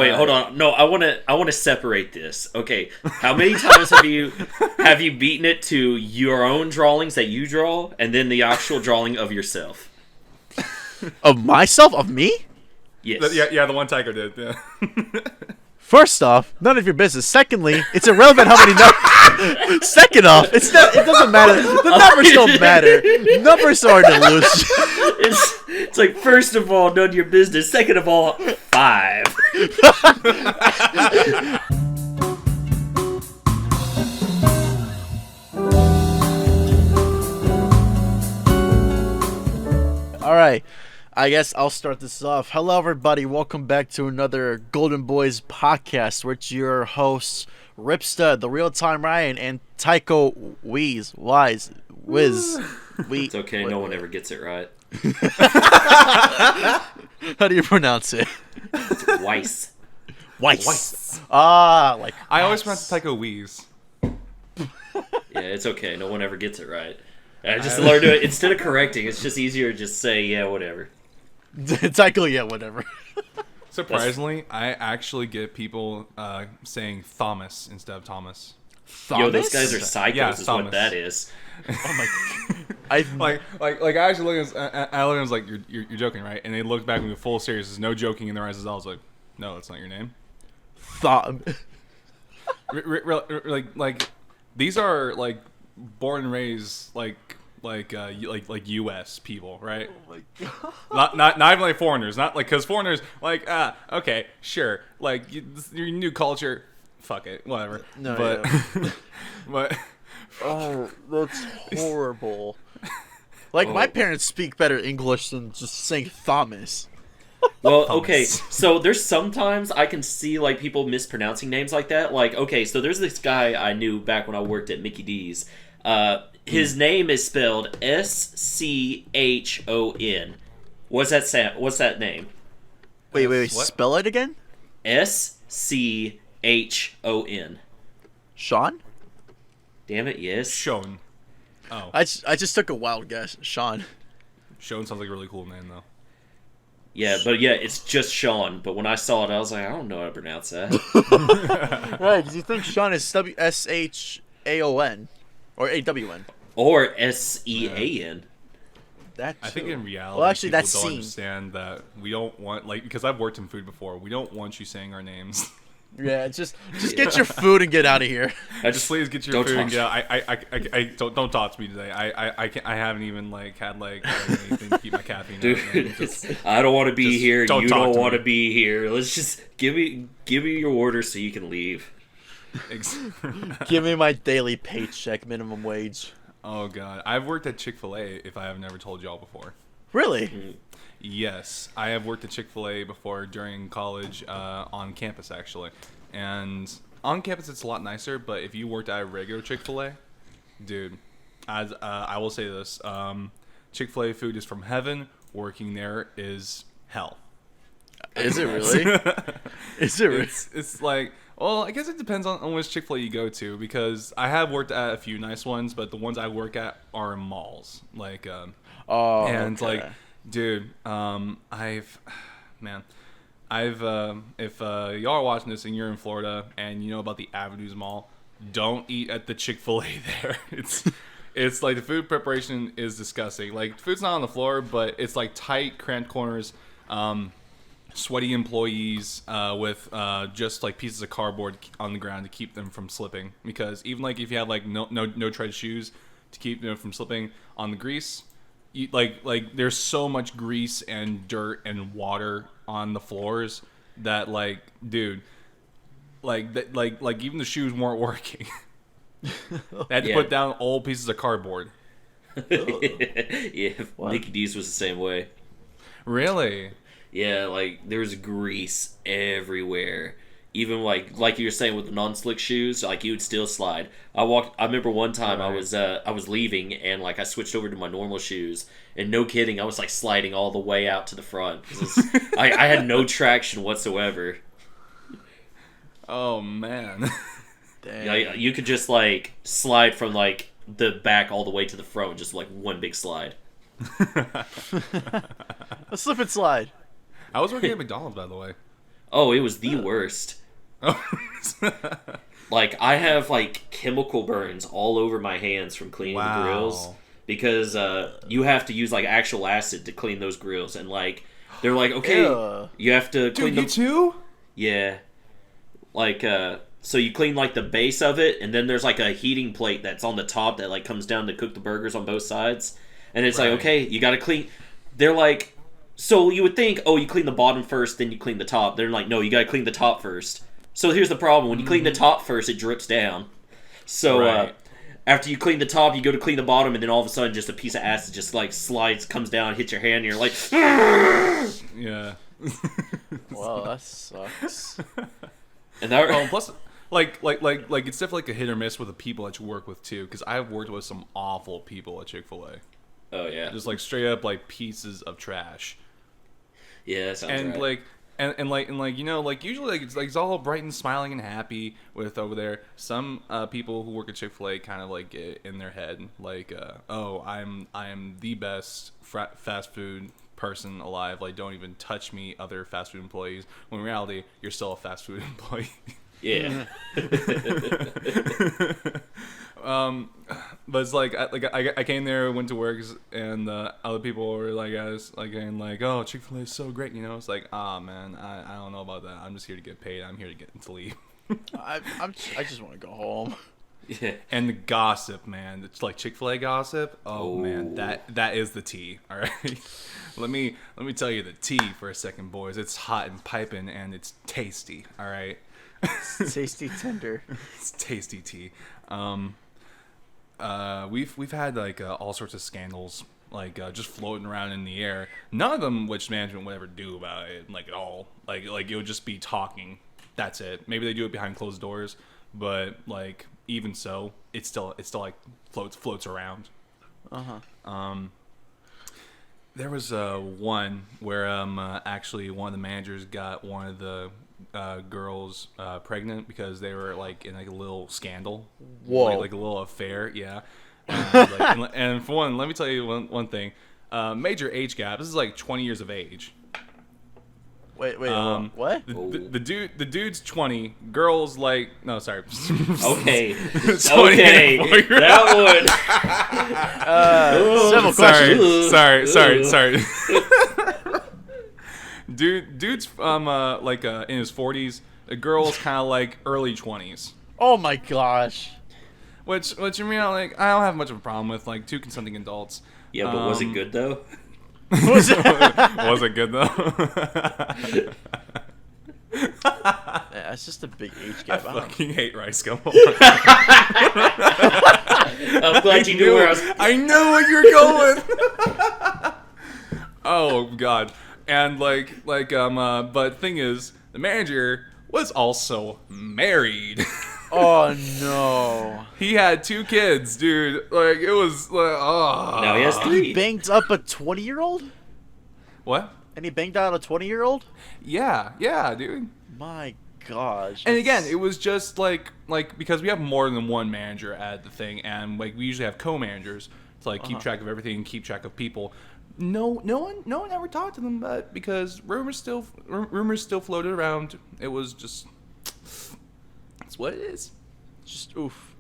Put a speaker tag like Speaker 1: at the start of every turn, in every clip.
Speaker 1: wait, hold on. No, I want to separate this. Okay, how many times have you beaten it to your own drawings that you draw, and then the actual drawing of yourself?
Speaker 2: Of myself? Of me?
Speaker 1: Yes.
Speaker 3: Yeah, the one Tyko did. Yeah.
Speaker 2: First off, none of your business. Secondly, it's irrelevant how many numbers. Second off, it doesn't matter. The numbers don't matter. Numbers are an illusion.
Speaker 1: It's like, first of all, none of your business. Second of all, 5.
Speaker 2: All right. I guess I'll start this off. Hello, everybody. Welcome back to another Golden Bois podcast with your hosts, Ripstud, TheRealTomRyan, and Tyko Wisz.
Speaker 1: It's okay. No one ever gets it right.
Speaker 2: How do you pronounce it?
Speaker 1: It's Weiss.
Speaker 2: Weiss. Ah, like
Speaker 3: I always pronounce Tyko Wisz.
Speaker 1: Yeah, it's okay. No one ever gets it right. I just learned to it. Instead of correcting, it's just easier to just say, yeah, whatever.
Speaker 2: Tyko, yeah, whatever.
Speaker 3: Surprisingly, I actually get people saying Thomas instead of Thomas.
Speaker 1: Yo, those guys are psychos.
Speaker 3: Yeah,
Speaker 1: is
Speaker 3: Thomas.
Speaker 1: what that is.
Speaker 2: Oh my god.
Speaker 3: I actually look at I look at them like you're joking, right? And they looked back at me with full serious. There's no joking in their eyes. I was like, no, that's not your name. Like these are like born and raised like U.S. people, right?
Speaker 2: Oh my god.
Speaker 3: Not even like foreigners, not like because foreigners like okay, sure, like your new culture, fuck it, whatever.
Speaker 2: No,
Speaker 3: but
Speaker 2: yeah.
Speaker 3: but
Speaker 2: Oh, that's horrible. Like my parents speak better English than just saying Thomas.
Speaker 1: Well,
Speaker 3: Thomas.
Speaker 1: okay, so there's sometimes I can see like people mispronouncing names like that. Like, okay, so there's this guy I knew back when I worked at Mickey D's. His name is spelled S-C-H-O-N. What's that name?
Speaker 2: Wait,
Speaker 3: What?
Speaker 2: spell it again?
Speaker 1: S-C-H-O-N.
Speaker 2: Sean?
Speaker 1: Damn it, yes.
Speaker 3: Shone. Oh,
Speaker 2: I just took a wild guess. Sean.
Speaker 3: Shone sounds like a really cool name though.
Speaker 1: Yeah, but yeah, it's just Sean. But when I saw it, I was like, I don't know how to pronounce that.
Speaker 2: Right, because you think Sean is S-H-A-O-N. Or A-W-N.
Speaker 1: Or S-E-A-N.
Speaker 2: That
Speaker 3: I think in reality,
Speaker 2: well, actually,
Speaker 3: people
Speaker 2: that's
Speaker 3: don't
Speaker 2: seen.
Speaker 3: understand that we don't want because I've worked in food before. We don't want you saying our names.
Speaker 2: Yeah, just get your food and get out of here.
Speaker 3: Just please get your
Speaker 1: Don't
Speaker 3: food and
Speaker 1: talk
Speaker 3: get out. I don't talk to me today. I haven't even had anything to keep my caffeine.
Speaker 1: Dude, I don't want to be here.
Speaker 3: don't
Speaker 1: You
Speaker 3: talk
Speaker 1: don't
Speaker 3: to
Speaker 1: want to
Speaker 3: me.
Speaker 1: be here. Let's just give me your order so you can leave.
Speaker 2: Give me my daily paycheck, minimum wage.
Speaker 3: Oh god, I've worked at Chick-fil-A. If I have never told y'all before.
Speaker 2: Really?
Speaker 3: Yes, I have worked at Chick-fil-A before during college on campus actually, and on campus it's a lot nicer. But if you worked at a regular Chick-fil-A, dude, I will say this: Chick-fil-A food is from heaven. Working there is hell.
Speaker 2: Is it really? Is it really?
Speaker 3: It's like, well, I guess it depends on which Chick-fil-A you go to because I have worked at a few nice ones, but the ones I work at are in malls, like
Speaker 2: Oh,
Speaker 3: and
Speaker 2: okay.
Speaker 3: like, dude, if y'all are watching this and you're in Florida and you know about the Avenues Mall, don't eat at the Chick-fil-A there. It's like the food preparation is disgusting. Like food's not on the floor, but it's like tight, cramped corners, sweaty employees with just like pieces of cardboard on the ground to keep them from slipping. Because even like if you have like no tread shoes to keep them from slipping on the grease. Like there's so much grease and dirt and water on the floors that like, dude, like even the shoes weren't working. They had to put down old pieces of cardboard.
Speaker 1: Yeah, Mickey D's was the same way.
Speaker 3: Really?
Speaker 1: Yeah, like there's grease everywhere. Even like you were saying with the non-slick shoes, like you would still slide. I remember one time
Speaker 3: Right.
Speaker 1: I was leaving and like I switched over to my normal shoes, and no kidding, I was like sliding all the way out to the front. 'Cause I had no traction whatsoever.
Speaker 3: Oh man.
Speaker 2: Dang.
Speaker 1: Yeah, you could just like slide from like the back all the way to the front, just like one big slide.
Speaker 2: A slip and slide.
Speaker 3: I was working at McDonald's, by the way.
Speaker 1: Oh, it was the worst. Like, I have, like, chemical burns all over my hands from cleaning the grills. Because you have to use, like, actual acid to clean those grills. And, like, they're like, okay, you have to clean them.
Speaker 3: Dude, you too?
Speaker 1: Yeah. Like, so you clean, like, the base of it, and then there's, like, a heating plate that's on the top that, like, comes down to cook the burgers on both sides. And it's like, okay, you gotta clean... They're like... So you would think, oh, you clean the bottom first, then you clean the top. They're like, no, you gotta clean the top first. So here's the problem. When you clean the top first, it drips down. So, after you clean the top, you go to clean the bottom, and then all of a sudden, just a piece of acid just, like, slides, comes down, hits your hand, and you're like...
Speaker 3: Yeah.
Speaker 2: Wow, that sucks.
Speaker 1: And that...
Speaker 3: Plus... Like it's definitely like a hit or miss with the people that you work with too, because I've worked with some awful people at Chick-fil-A.
Speaker 1: Oh yeah,
Speaker 3: just like straight up like pieces of trash.
Speaker 1: Yeah, that sounds
Speaker 3: and
Speaker 1: right.
Speaker 3: like and you know, like usually like it's all bright and smiling and happy with over there. Some people who work at Chick-fil-A kind of like get in their head like, oh, I am the best fast food person alive. Like, don't even touch me, other fast food employees. When in reality, you're still a fast food employee.
Speaker 1: Yeah.
Speaker 3: But it's like I came there, went to work, and other people were like, oh, Chick-fil-A is so great, you know. It's like, man, I don't know about that. I'm just here to get paid. I'm here to get to leave.
Speaker 2: I just want to go home.
Speaker 1: Yeah.
Speaker 3: And the gossip, man. It's like Chick-fil-A gossip. Oh man, that is the tea. All right. Let me tell you the tea for a second, boys. It's hot and piping, and it's tasty. All right.
Speaker 2: Tasty tender.
Speaker 3: It's tasty tea. We've had like all sorts of scandals like just floating around in the air. None of them which management would ever do about it, like at all. Like it would just be talking. That's it. Maybe they do it behind closed doors, but like even so, it's still like floats around. There was one where actually one of the managers got one of the girls pregnant because they were like in like a little scandal.
Speaker 2: Whoa.
Speaker 3: Like a little affair. Yeah. And for one, let me tell you one thing. Major age gap. This is like 20 years of age.
Speaker 2: Wait, what?
Speaker 3: The dude's 20. Girls like no, sorry.
Speaker 1: Okay. Okay. That would.
Speaker 2: Several questions.
Speaker 3: Sorry. Dude's like in his 40s. The girl's kind of like early 20s.
Speaker 2: Oh my gosh.
Speaker 3: Which you mean like I don't have much of a problem with like two consenting adults.
Speaker 1: Yeah, but was it good though?
Speaker 3: Was it good though?
Speaker 2: Yeah, it's just a big age gap.
Speaker 3: I fucking hate rice gum.
Speaker 1: I'm glad you knew where I was.
Speaker 3: I know where you're going. Oh god. And but thing is, the manager was also married.
Speaker 2: Oh no.
Speaker 3: He had 2 kids, dude. Like it was like, oh.
Speaker 1: Now he has 3.
Speaker 2: He banged up a 20-year-old?
Speaker 3: What?
Speaker 2: And he banged out a 20-year-old?
Speaker 3: Yeah, dude.
Speaker 2: My gosh.
Speaker 3: And again, it was just like because we have more than one manager at the thing, and like we usually have co-managers to like keep track of everything and keep track of people. No one ever talked to them about it because rumors still floated around. It was just that's what it is.
Speaker 2: Just oof.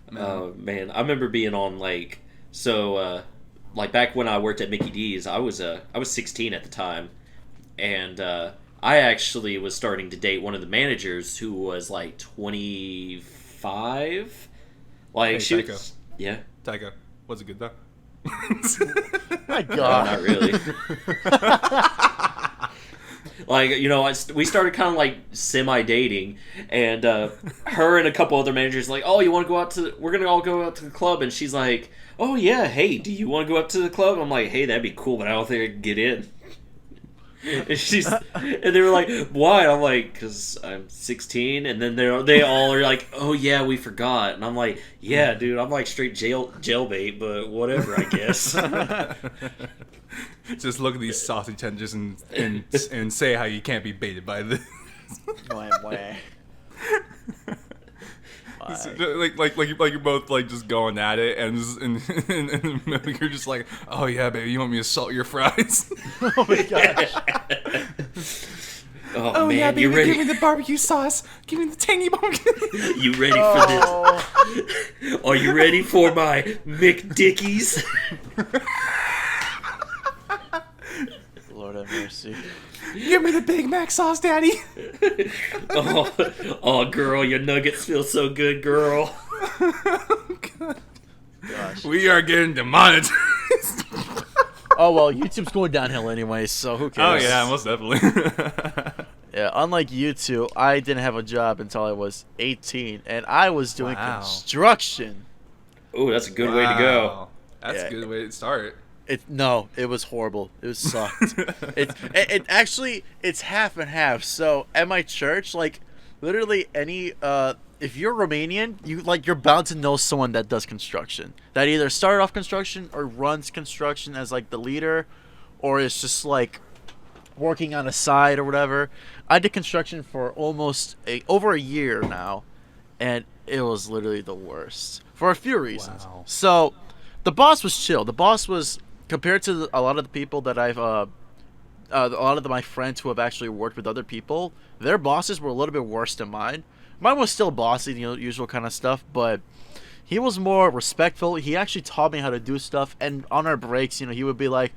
Speaker 1: Man, I remember being on like back when I worked at Mickey D's. I was 16 at the time, and I actually was starting to date one of the managers who was like 25. Like
Speaker 3: hey,
Speaker 1: she
Speaker 3: Tyko.
Speaker 1: was, yeah.
Speaker 3: Tyko, was it good though?
Speaker 2: My
Speaker 1: No,
Speaker 2: god.
Speaker 1: not really. Like, you know, we started kind of like semi-dating, and her and a couple other managers like, oh, you want to go out we're going to all go out to the club, and she's like, oh yeah, hey, do you want to go up to the club? I'm like, hey, that'd be cool, but I don't think I can get in. And they were like, why? I'm like, because I'm 16, and then they all are like, oh yeah, we forgot, and I'm like, yeah, dude, I'm like straight jailbait, but whatever, I guess.
Speaker 3: Just look at these saucy tenders and say how you can't be baited by this.
Speaker 2: Wah.
Speaker 3: like you're both like just going at it, and you're just like, oh yeah, baby, you want me to salt your fries?
Speaker 2: Oh my gosh.
Speaker 1: Oh man,
Speaker 3: yeah, baby,
Speaker 1: you ready?
Speaker 3: give me the barbecue sauce. Give me the tangy barbecue.
Speaker 1: You ready for this? Are you ready for my McDickies?
Speaker 2: Lord have mercy.
Speaker 3: Give me the Big Mac sauce, Daddy.
Speaker 1: Oh, girl, your nuggets feel so good, girl.
Speaker 2: Gosh.
Speaker 3: We are getting demonetized.
Speaker 2: Oh well, YouTube's going downhill anyway, so who
Speaker 3: Oh
Speaker 2: cares?
Speaker 3: yeah, most definitely.
Speaker 2: Yeah, unlike you two, I didn't have a job until I was 18, and I was doing
Speaker 3: Wow.
Speaker 2: construction.
Speaker 1: Oh, that's a good way to go.
Speaker 3: Wow. That's
Speaker 2: Yeah.
Speaker 3: a good way to start.
Speaker 2: It was horrible. It was sucked. it actually it's half and half. So at my church, like literally any if you're Romanian, you're bound to know someone that does construction. That either started off construction or runs construction as like the leader, or is just like working on a side or whatever. I did construction for over a year now, and it was literally the worst for a few reasons.
Speaker 3: Wow.
Speaker 2: So the boss was chill. The boss was, compared to a lot of the people that a lot of my friends who have actually worked with other people, their bosses were a little bit worse than mine. Mine was still bossy, usual kind of stuff, but he was more respectful. He actually taught me how to do stuff, and on our breaks, he would be like,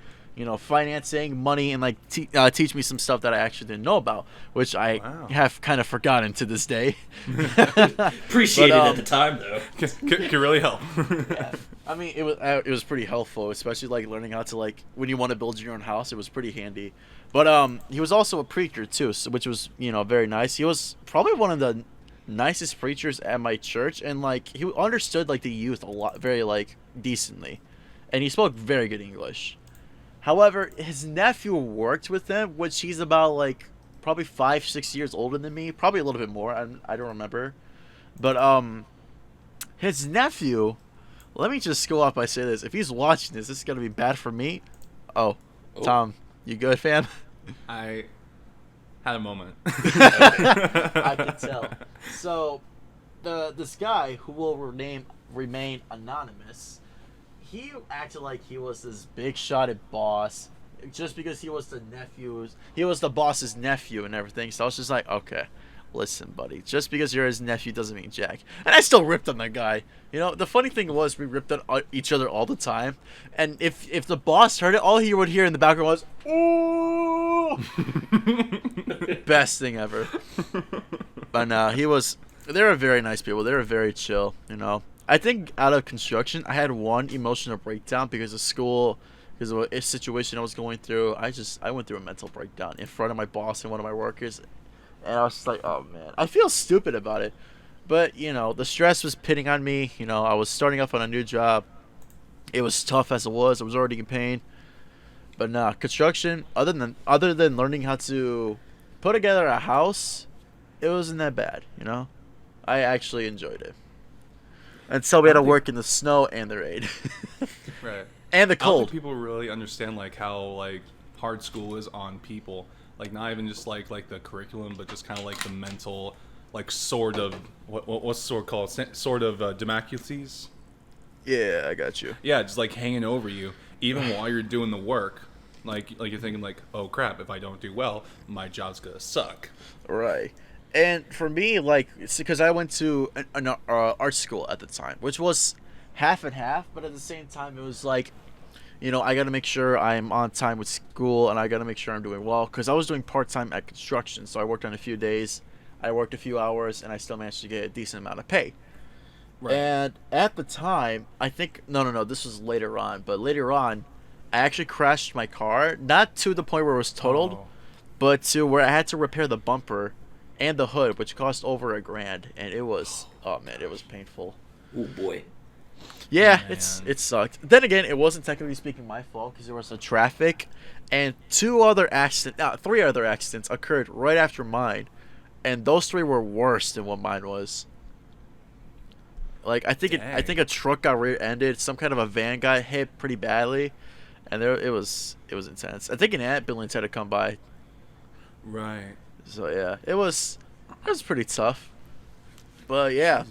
Speaker 2: financing, money, and like teach me some stuff that I actually didn't know about, which I have kind of forgotten to this day.
Speaker 1: Appreciate it at the time, though.
Speaker 3: Could really help.
Speaker 2: Yeah. I mean, it was pretty helpful, especially like learning how to when you want to build your own house. It was pretty handy. But he was also a preacher too, which was very nice. He was probably one of the nicest preachers at my church, and he understood the youth a lot, very decently, and he spoke very good English. However, his nephew worked with him, which he's about probably 5-6 years older than me, probably a little bit more. I don't remember, but his nephew. Let me just go off by saying this: if he's watching this is gonna be bad for me. Oh. Tom, you good, fam?
Speaker 3: I had a moment.
Speaker 2: I can tell. So, this guy who will remain anonymous, he acted like he was this big-shotted boss, just because he was the boss's nephew and everything. So I was just like, okay, listen, buddy, just because you're his nephew doesn't mean jack. And I still ripped on that guy. The funny thing was we ripped on each other all the time, and if the boss heard it, all he would hear in the background was, ooh. Best thing ever. But no, they were very nice people. They were very chill, I think out of construction, I had one emotional breakdown because of school, because of a situation I was going through. I went through a mental breakdown in front of my boss and one of my workers, and I was just like, oh man, I feel stupid about it. But, the stress was pitting on me. I was starting off on a new job. It was tough as it was. I was already in pain. But nah, construction, other than learning how to put together a house, it wasn't that bad, I actually enjoyed it. Until we had to work in the snow and the rain.
Speaker 3: Right.
Speaker 2: And the
Speaker 3: I don't
Speaker 2: cold.
Speaker 3: think people really understand how hard school is on people. Not even just like the curriculum, but just kind of the mental sort of what's the sword called? Sort of demacuses.
Speaker 2: Yeah, I got you.
Speaker 3: Yeah, just hanging over you, even while you're doing the work. You're thinking oh crap, if I don't do well, my job's gonna suck.
Speaker 2: Right. And for me, it's because I went to an art school at the time, which was half and half, but at the same time, it was I got to make sure I'm on time with school, and I got to make sure I'm doing well, because I was doing part-time at construction, so I worked on a few days, I worked a few hours, and I still managed to get a decent amount of pay. Right. And at the time, I think, no, this was later on, but later on, I actually crashed my car, not to the point where it was totaled, but to where I had to repair the bumper and the hood, which cost over $1,000, and it was, oh man, it was painful.
Speaker 1: Oh boy.
Speaker 2: Yeah,
Speaker 3: Man.
Speaker 2: it sucked. Then again, it wasn't technically speaking my fault, because there was a traffic, and three other accidents occurred right after mine, and those 3 were worse than what mine was. I think a truck got rear-ended, some kind of a van got hit pretty badly, and it was intense. I think an ambulance had to come by.
Speaker 3: Right.
Speaker 2: So yeah, it was pretty tough. But yeah.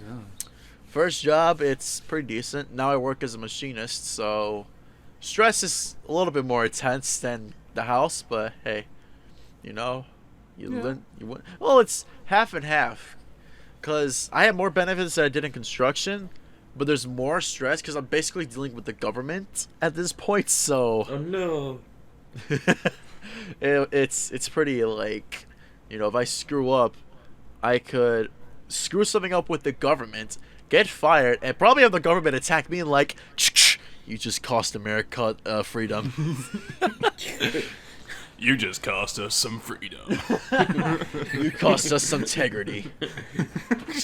Speaker 2: First job, it's pretty decent. Now I work as a machinist, so stress is a little bit more intense than the house, but hey, Well, it's half and half. Because I have more benefits than I did in construction, but there's more stress because I'm basically dealing with the government at this point. So
Speaker 1: Oh no.
Speaker 2: it's pretty like, if I screw up, I could screw something up with the government, get fired, and probably have the government attack me and like, you just cost America freedom.
Speaker 3: You just cost us some freedom.
Speaker 2: You cost us some integrity.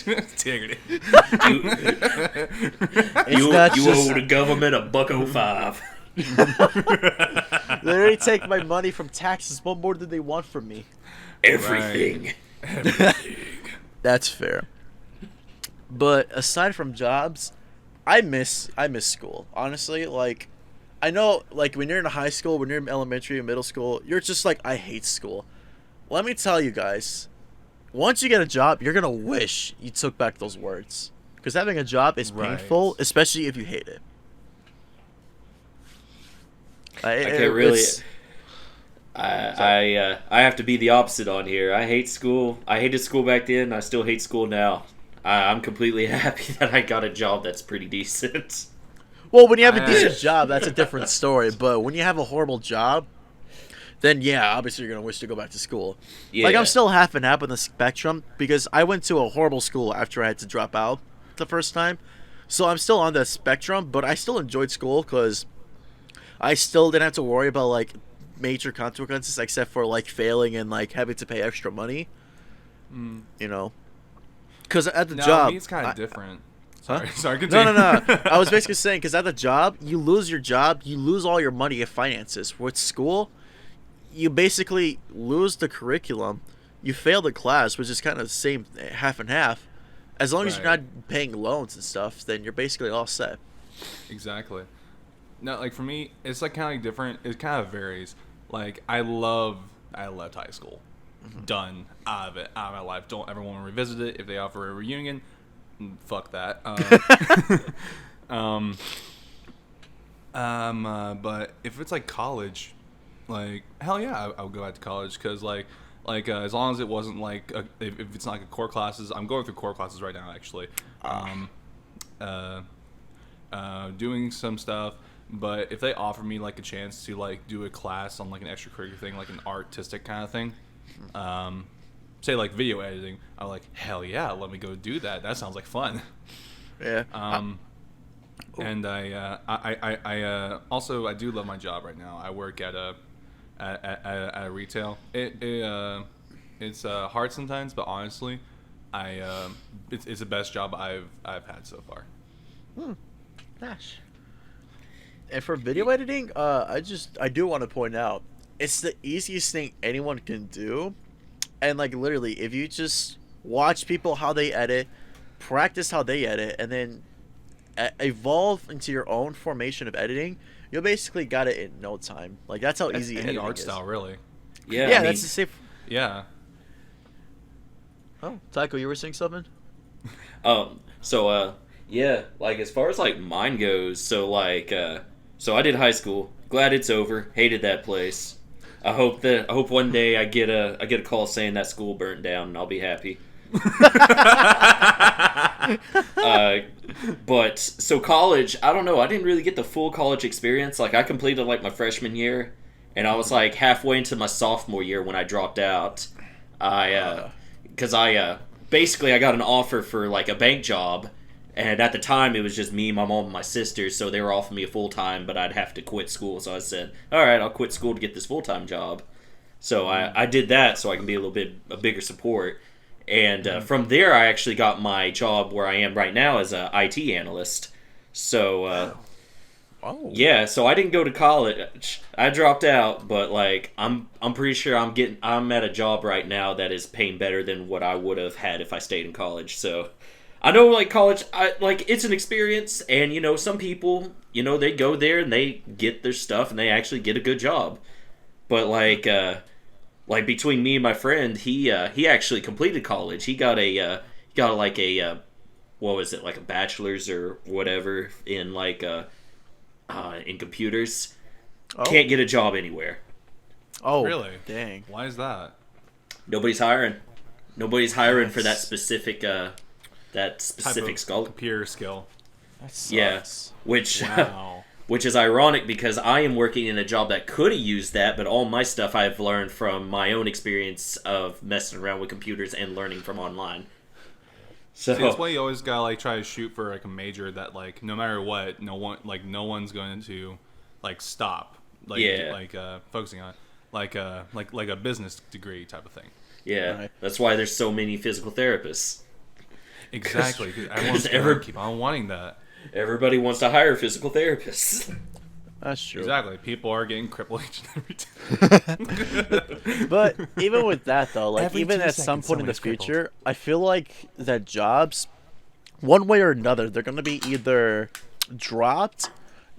Speaker 3: Integrity.
Speaker 1: You owe the government $1.05.
Speaker 2: They already take my money from taxes. What more do they want from me?
Speaker 1: Everything.
Speaker 3: Right.
Speaker 2: That's fair. But aside from jobs, I miss school. Honestly, like, I know, like, when you're in high school, when you're in elementary and middle school, you're just like, I hate school. Let me tell you guys, once you get a job, you're gonna wish you took back those words, because having a job is painful, especially if you hate it.
Speaker 1: I can't really. I have to be the opposite on here. I hate school. I hated school back then. I still hate school now. I'm completely happy that I got a job that's pretty decent.
Speaker 2: Well, when you have a decent job, that's a different story. But when you have a horrible job, then yeah, obviously you're gonna wish to go back to school.
Speaker 1: Yeah.
Speaker 2: Like, I'm still half and half on the spectrum because I went to a horrible school after I had to drop out the first time. So I'm still on the spectrum, but I still enjoyed school because I still didn't have to worry about like major consequences except for like failing and like having to pay extra money. Because at the job,
Speaker 3: it's kind of different. Sorry,
Speaker 2: Huh?
Speaker 3: sorry. Continue.
Speaker 2: No. I was basically saying, because at the job, you lose your job, you lose all your money and finances. With school, you basically lose the curriculum, you fail the class, which is kind of the same half and half. As long as you're not paying loans and stuff, then you're basically all set.
Speaker 3: Exactly. No, like for me, it's like kind of like different. It kind of varies. Like I left high school. Done, out of my life. Don't ever want to revisit it. If they offer a reunion, fuck that. But if it's like college, like hell yeah, I would go back to college because as long as it wasn't like if it's not like a core classes, I'm going through core classes right now actually. Doing some stuff. But if they offer me like a chance to like do a class on like an extracurricular thing, like an artistic kind of thing, say like video editing, I'm like, hell yeah, let me go do that. That sounds like fun.
Speaker 2: Yeah.
Speaker 3: And I also I do love my job right now. I work at a retail. It's hard sometimes, but honestly, it's the best job I've had so far.
Speaker 2: Gosh. And for video editing, I do want to point out, it's the easiest thing anyone can do. And like literally, if you just watch people how they edit, practice how they edit, and then evolve into your own formation of editing, you'll basically got it in no time. Like that's how easy
Speaker 3: any
Speaker 2: editing
Speaker 3: art
Speaker 2: is.
Speaker 3: style, really.
Speaker 1: Yeah,
Speaker 2: Yeah, that's the same.
Speaker 3: Yeah.
Speaker 2: Oh, Tyko, you were saying something?
Speaker 1: Yeah, like as far as like mine goes, so I did high school. Glad it's over. Hated that place. I hope one day I get a call saying that school burnt down and I'll be happy. But so college, I don't know. I didn't really get the full college experience. Like I completed like my freshman year, and I was like halfway into my sophomore year when I dropped out. Because I basically I got an offer for like a bank job. And at the time, it was just me, my mom, and my sister, so they were offering me a full-time, but I'd have to quit school. So I said, all right, I'll quit school to get this full-time job. So I did that so I can be a bigger support. And from there, I actually got my job where I am right now as an IT analyst. So, yeah, so I didn't go to college. I dropped out, but, like, I'm pretty sure I'm at a job right now that is paying better than what I would have had if I stayed in college, so... I know, like, college, it's an experience, and, some people, they go there and they get their stuff and they actually get a good job. But, like between me and my friend, he actually completed college. He got a bachelor's or whatever in, in computers.
Speaker 2: Oh.
Speaker 1: Can't get a job anywhere.
Speaker 2: Oh,
Speaker 3: really?
Speaker 2: Dang.
Speaker 3: Why is that?
Speaker 1: Nobody's hiring. Nobody's hiring for that
Speaker 2: Yes.
Speaker 1: specific skull.
Speaker 3: Computer skill.
Speaker 2: That sucks.
Speaker 1: Yeah, which
Speaker 3: Wow.
Speaker 1: which is ironic because I am working in a job that could have used that, but all my stuff I've learned from my own experience of messing around with computers and learning from online. So
Speaker 3: See, that's why you always gotta like try to shoot for like a major that like no matter what, no one's going to like stop focusing on like a business degree type of thing.
Speaker 1: yeah,
Speaker 2: Right.
Speaker 1: that's why there's so many physical therapists.
Speaker 3: Exactly. 'Cause everyone's
Speaker 1: ever-
Speaker 3: gonna keep on wanting that.
Speaker 1: Everybody wants to hire physical therapists.
Speaker 2: That's true.
Speaker 3: Exactly. People are getting crippled each and every time.
Speaker 2: But even with that though, like
Speaker 3: Every
Speaker 2: even
Speaker 3: 2
Speaker 2: at some
Speaker 3: seconds
Speaker 2: point in the
Speaker 3: somebody's
Speaker 2: future, I feel like that jobs, one way or another, they're gonna be either dropped.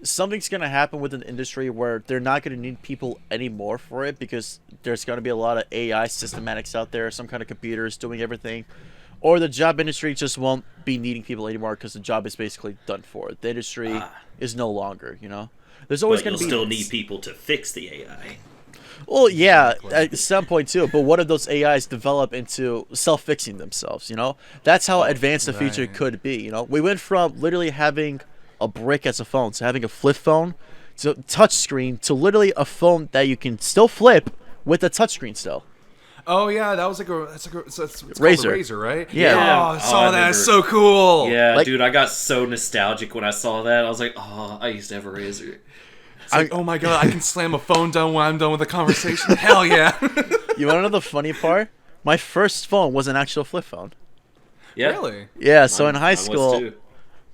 Speaker 2: Something's gonna happen with an industry where they're not gonna need people anymore for it because there's gonna be a lot of AI systematics out there, some kind of computers doing everything, or the job industry just won't be needing people anymore because the job is basically done for. The industry is no longer, you know. There's always
Speaker 1: But
Speaker 2: gonna
Speaker 1: you'll
Speaker 2: be
Speaker 1: still need people to fix the AI.
Speaker 2: Well, yeah,
Speaker 3: Exactly.
Speaker 2: at some point too. But what if those AIs develop into self-fixing themselves? You know, that's how advanced the future
Speaker 3: right.
Speaker 2: could be. You know, we went from literally having a brick as a phone to having a flip phone to touch screen to literally a phone that you can still flip with a touch screen still.
Speaker 3: Oh yeah, that was like a it's called
Speaker 2: Razor.
Speaker 3: the Razor, right?
Speaker 2: Yeah.
Speaker 3: Oh, I
Speaker 1: Oh,
Speaker 3: saw
Speaker 1: I
Speaker 3: that. It's
Speaker 1: remember.
Speaker 3: so cool.
Speaker 1: Yeah,
Speaker 2: Like-
Speaker 1: dude, I got so nostalgic when I saw that. I was like, oh, I used to have a Razor.
Speaker 3: It's like, oh my god, I can slam a phone down when I'm done with a conversation. Hell yeah.
Speaker 2: You want to know the funny part? My first phone was an actual flip phone.
Speaker 1: Yeah.
Speaker 3: Really?
Speaker 2: Yeah, so in
Speaker 1: Mine-
Speaker 2: high
Speaker 1: mine was
Speaker 2: school,
Speaker 1: too.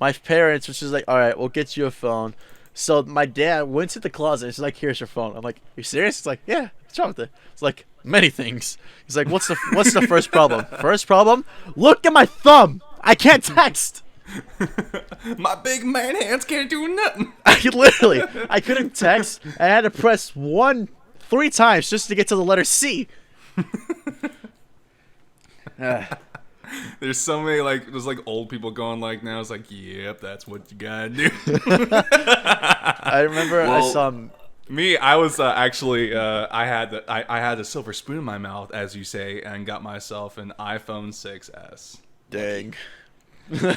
Speaker 2: my parents was just like, all right, we'll get you a phone. So my dad went to the closet and he's like, here's your phone. I'm like, you serious? It's like, yeah, what's wrong with it? It's like, many things. He's like, what's the first problem? First problem? Look at my thumb. I can't text.
Speaker 3: My big man hands can't do nothing.
Speaker 2: I couldn't text. I had to press 3 times just to get to the letter C.
Speaker 3: There's so many there's old people going like now. It's like, yep, that's what you gotta do.
Speaker 2: I remember I
Speaker 1: Well-
Speaker 2: saw
Speaker 3: Me, I was actually I had a silver spoon in my mouth, as you say, and got myself an iPhone 6s.
Speaker 2: dang.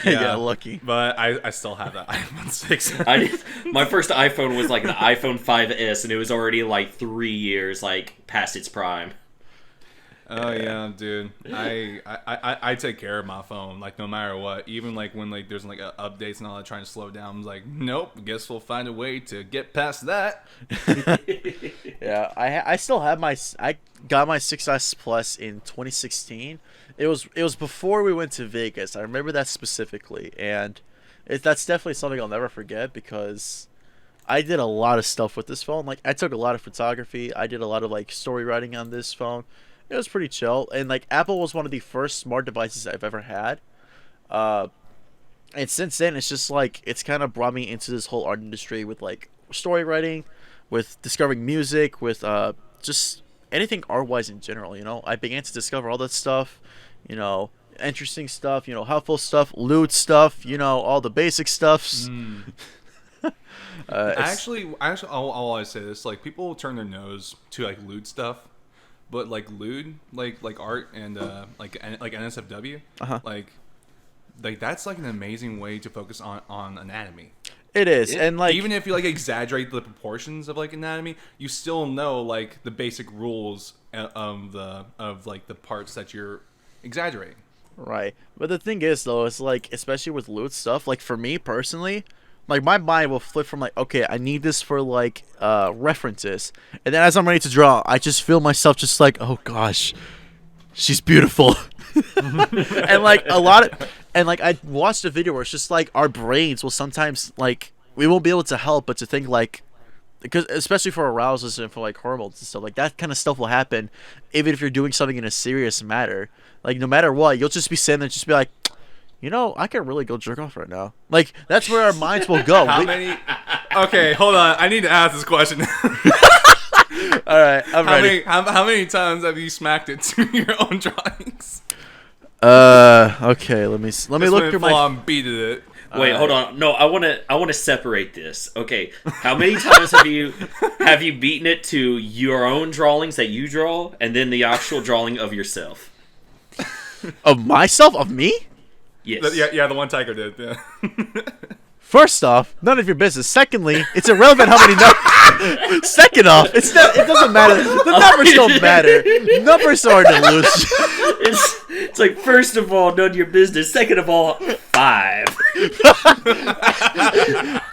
Speaker 2: Yeah, lucky.
Speaker 3: But I still have that iPhone 6.
Speaker 1: My first iPhone was like the iPhone 5S, and it was already like 3 years like past its prime.
Speaker 3: Oh yeah, dude. I take care of my phone like no matter what. Even like when there's updates and all that trying to slow down. I'm like, nope. Guess we'll find a way to get past that.
Speaker 2: Yeah, I still have I got my 6S Plus in 2016. It was before we went to Vegas. I remember that specifically, and that's definitely something I'll never forget because I did a lot of stuff with this phone. Like I took a lot of photography. I did a lot of like story writing on this phone. It was pretty chill, and like Apple was one of the first smart devices I've ever had. And since then, it's just like it's kind of brought me into this whole art industry with like story writing, with discovering music, with just anything art wise in general. You know, I began to discover all that stuff. You know, interesting stuff. You know, helpful stuff, lewd stuff. You know, all the basic stuffs.
Speaker 3: Actually, I'll always say this: like people turn their nose to like lewd stuff, but like lewd, like art and like NSFW, like that's like an amazing way to focus on anatomy.
Speaker 2: It is, and like
Speaker 3: Even if you like exaggerate the proportions of like anatomy, you still know like the basic rules of the parts that you're exaggerating.
Speaker 2: right. But the thing is, though, it's like especially with lewd stuff. Like for me personally, like my mind will flip from like, okay, I need this for like references, and then as I'm ready to draw, I just feel myself just like, oh gosh, she's beautiful. And like I watched a video where it's just like our brains will sometimes like we won't be able to help but to think like, because especially for arousals and for like hormones and stuff like that kind of stuff will happen even if you're doing something in a serious matter. Like no matter what, you'll just be sitting there just be like, you know, I can really go jerk off right now. Like that's where our minds will go.
Speaker 3: How many? Okay, hold on. I need to ask this question.
Speaker 2: All right, I'm ready.
Speaker 3: How many times have you smacked it to your own drawings?
Speaker 2: Okay, let me look through my.
Speaker 3: Beated it.
Speaker 1: Wait, hold on. No, I want to separate this. Okay, how many times have you beaten it to your own drawings that you draw, and then the actual drawing of yourself?
Speaker 2: Of myself? Of me?
Speaker 1: Yes.
Speaker 3: Yeah, the one Tyko did. Yeah.
Speaker 2: First off, none of your business. Secondly, it's irrelevant how many numbers. Second off, it doesn't matter. The numbers don't matter. Numbers are an illusion.
Speaker 1: It's like, first of all, none of your business. Second of all, 5.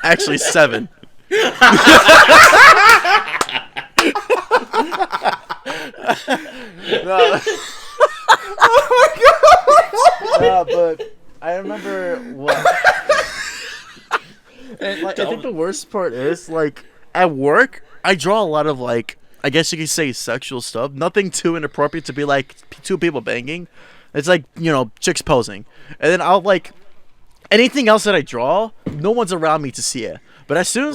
Speaker 2: Actually, 7. No. Oh my god! No, but I remember what. And like, I think the worst part is, like, at work, I draw a lot of, like, I guess you could say sexual stuff. Nothing too inappropriate to be, like, two people banging. It's like, you know, chicks posing. And then I'll, like, anything else that I draw, no one's around me to see it. But as soon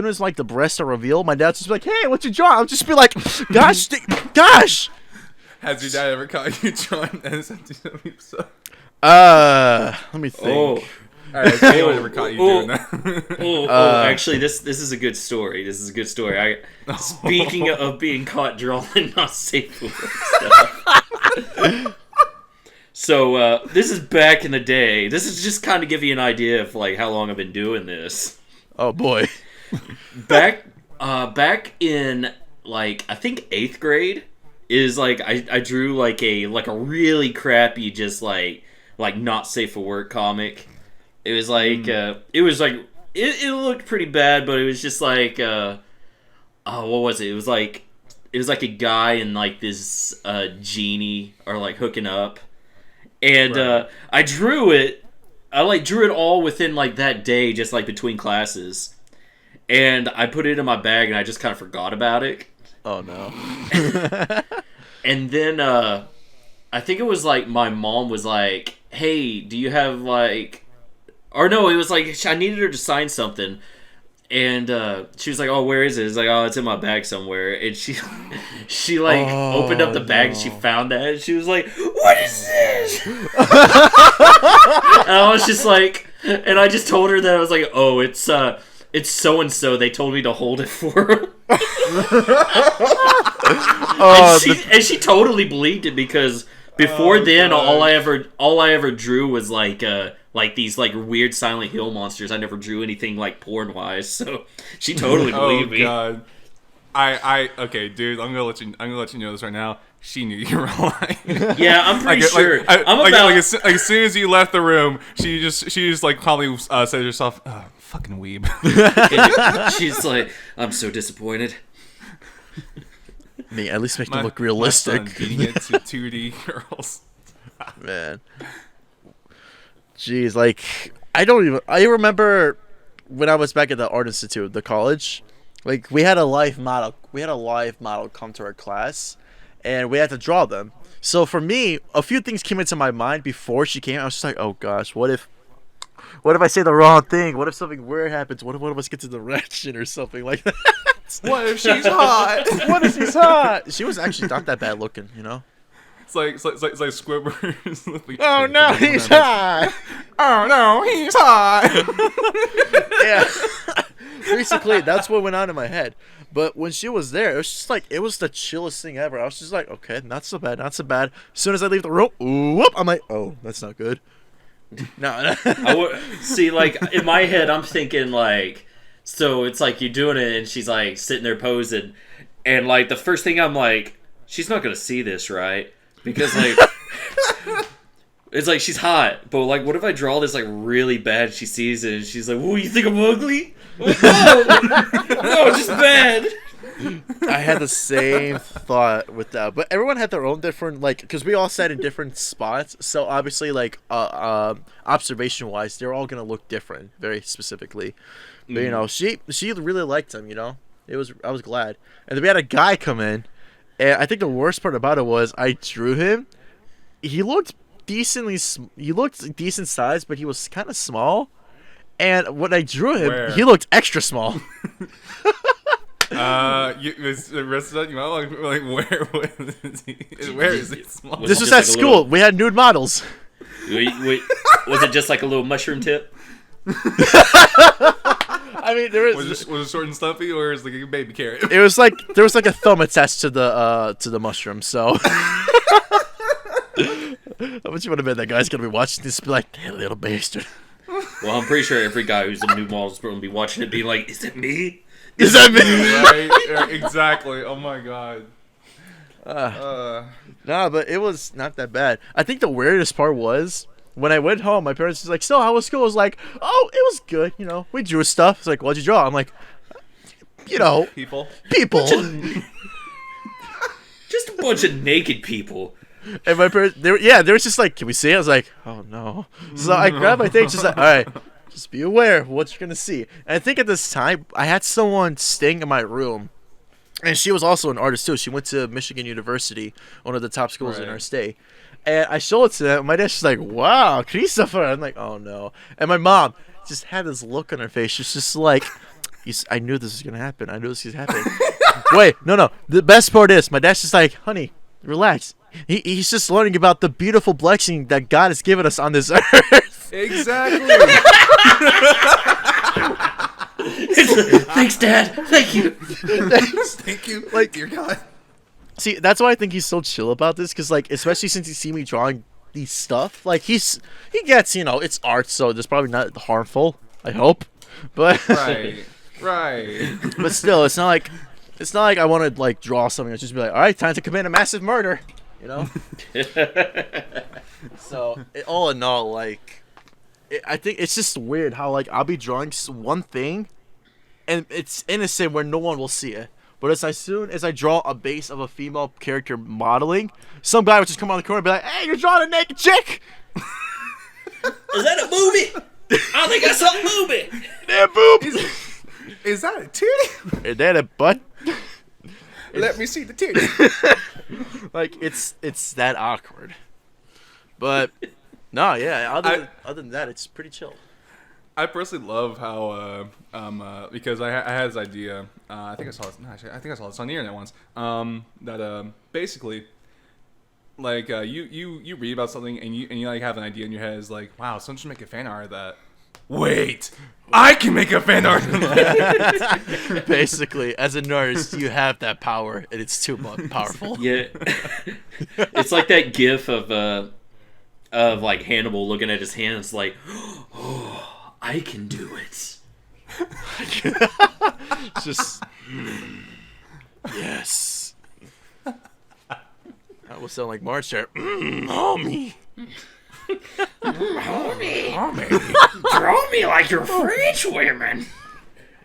Speaker 2: as like, the breasts are revealed, my dad's just like, hey, what you draw? I'll just be like, gosh.
Speaker 3: Has your dad ever caught you drawing SMTW stuff?
Speaker 2: Let me think.
Speaker 3: All right, has anyone ever caught you doing that?
Speaker 1: Actually, this is a good story. Speaking of being caught drawing not safe for work stuff. So this is back in the day. This is just kind of give you an idea of like how long I've been doing this.
Speaker 2: Oh boy.
Speaker 1: Back in like I think 8th grade is like I drew like a really crappy just like not safe for work comic. It was like it looked pretty bad, but it was just like what was it? It was like a guy and like this genie are like hooking up. And I drew it. I drew it all within like that day, just like between classes, and I put it in my bag, and I just kind of forgot about it.
Speaker 2: Oh no!
Speaker 1: And then I think it was like my mom was like, "Hey, do you have like?" Or no, it was like I needed her to sign something, and she was like, "Oh, where is it?" It's like, "Oh, it's in my bag somewhere." And she opened up the bag and she found that, and she was like, "What is this?" And I was just like, and I just told her that I was like, "Oh, it's so and so. They told me to hold it for her." And she totally believed it because before then, all I ever drew was like these like weird Silent Hill monsters. I never drew anything like porn wise, so she totally believed me.
Speaker 3: Oh god. Okay, dude. I'm gonna let you know this right now. She knew you were lying.
Speaker 1: Yeah, I'm pretty sure.
Speaker 3: As soon as you left the room, she just like probably said to herself, oh, "Fucking weeb."
Speaker 1: She's like, "I'm so disappointed."
Speaker 2: At least make them look realistic.
Speaker 3: My son beating it to 2D girls.
Speaker 2: Man. Jeez, like I remember when I was back at the art institute, the college. Like we had a live model come to our class, and we had to draw them. So for me, a few things came into my mind before she came. I was just like, oh gosh, what if I say the wrong thing? What if something weird happens? What if one of us gets an erection or something like that?
Speaker 3: What if she's hot?
Speaker 2: What if she's hot? She was actually not that bad looking, you know.
Speaker 3: It's like Squidward.
Speaker 2: Oh no, he's hot.
Speaker 3: Oh no, he's hot.
Speaker 2: Yeah. Basically, that's what went on in my head. But when she was there, it was just like, it was the chillest thing ever. I was just like, okay, not so bad. As soon as I leave the room, whoop, I'm like, oh, that's not good. No.
Speaker 1: See, like, in my head, I'm thinking, like, so it's like you're doing it, and she's, like, sitting there posing. And, like, the first thing I'm like, she's not going to see this, right? Because, like, it's like, she's hot. But, like, what if I draw this, like, really bad, she sees it, and she's like, "Whoa, you think I'm ugly?" Like, no, just bad.
Speaker 2: I had the same thought with that, but everyone had their own different, like, because we all sat in different spots, so obviously, like, observation wise, they're all gonna look different, very specifically. But you know, she really liked him. You know, I was glad. And then we had a guy come in, and I think the worst part about it was I drew him. He looked decent size, but he was kind of small. And when I drew him, he looked extra small.
Speaker 3: You might like where was he? Where is he small?
Speaker 2: This was at school. We had nude models.
Speaker 1: Wait, was it just like a little mushroom tip?
Speaker 2: I mean, there
Speaker 3: Was it short and stumpy, or is it like a baby carrot?
Speaker 2: It was like there was like a thumb attached to the mushroom. So, how much you want to bet that guy's gonna be watching this? And be like, hey, little bastard.
Speaker 1: Well, I'm pretty sure every guy who's a new model is going to be watching it, being like, "Is it me?
Speaker 2: Is that me?"
Speaker 3: Right, exactly. Oh my god.
Speaker 2: Nah, but it was not that bad. I think the weirdest part was when I went home. My parents was like, "So how was school?" I was like, "Oh, it was good. You know, we drew stuff." It's like, "What'd you draw?" I'm like, "You know,
Speaker 3: People.
Speaker 1: Just a bunch of naked people."
Speaker 2: And my parents, they were just like, "Can we see it?" I was like, "Oh no." So I grabbed my thing, just like, "All right, just be aware of what you're gonna see." And I think at this time, I had someone staying in my room, and she was also an artist too. She went to Michigan University, one of the top schools in our state. And I showed it to them. My dad's just like, "Wow, Christopher." I'm like, "Oh no." And my mom just had this look on her face. She's just like, "I knew this was gonna happen. I knew this was gonna happen." Wait, no. The best part is, my dad's just like, "Honey, relax. He's just learning about the beautiful blessing that God has given us on this earth."
Speaker 3: Exactly.
Speaker 1: Thanks, Dad. Thank you.
Speaker 3: Thank you.
Speaker 2: Like,
Speaker 3: dear God.
Speaker 2: see, that's why I think he's so chill about this, because, like, especially since he see me drawing these stuff, like, he gets, you know, it's art, so it's probably not harmful, I hope. But
Speaker 3: Right.
Speaker 2: but still, it's not like I want to like draw something. It's just be like, all right, time to commit a massive murder, you know. So all in all, like, I think it's just weird how like I'll be drawing one thing, and it's innocent where no one will see it. But as soon as I draw a base of a female character modeling, some guy would just come on the corner and be like, "Hey, you're drawing a naked chick."
Speaker 1: Is that a movie? I think I saw a movie.
Speaker 2: That boob.
Speaker 3: Is that a titty?
Speaker 2: Is that a butt?
Speaker 3: Let me see the titty.
Speaker 2: Like it's that awkward. But no, yeah. Other than that, it's pretty chill.
Speaker 3: I personally love how because I had this idea. I think I saw this. No, actually, I think I saw this on the internet once. That basically, like you read about something and you like have an idea in your head. Is like, wow, someone should make a fan art of that. Wait, I can make a fan art of that.
Speaker 2: Basically, as an artist, you have that power, and it's too powerful.
Speaker 1: Yeah. It's like that gif of like Hannibal looking at his hands like, "Oh, I can do it."
Speaker 2: Just yes. That will sound like March there. Homie.
Speaker 1: Homie, draw me like your French women.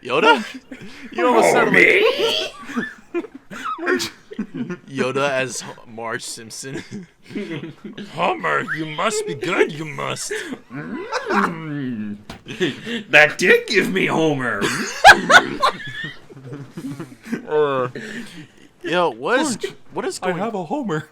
Speaker 2: Yoda? You almost sounded
Speaker 1: Me?
Speaker 2: like Yoda as Marge Simpson. Homer, you must be good, you must.
Speaker 1: That did give me Homer.
Speaker 2: Yo, what is going
Speaker 3: I have a Homer.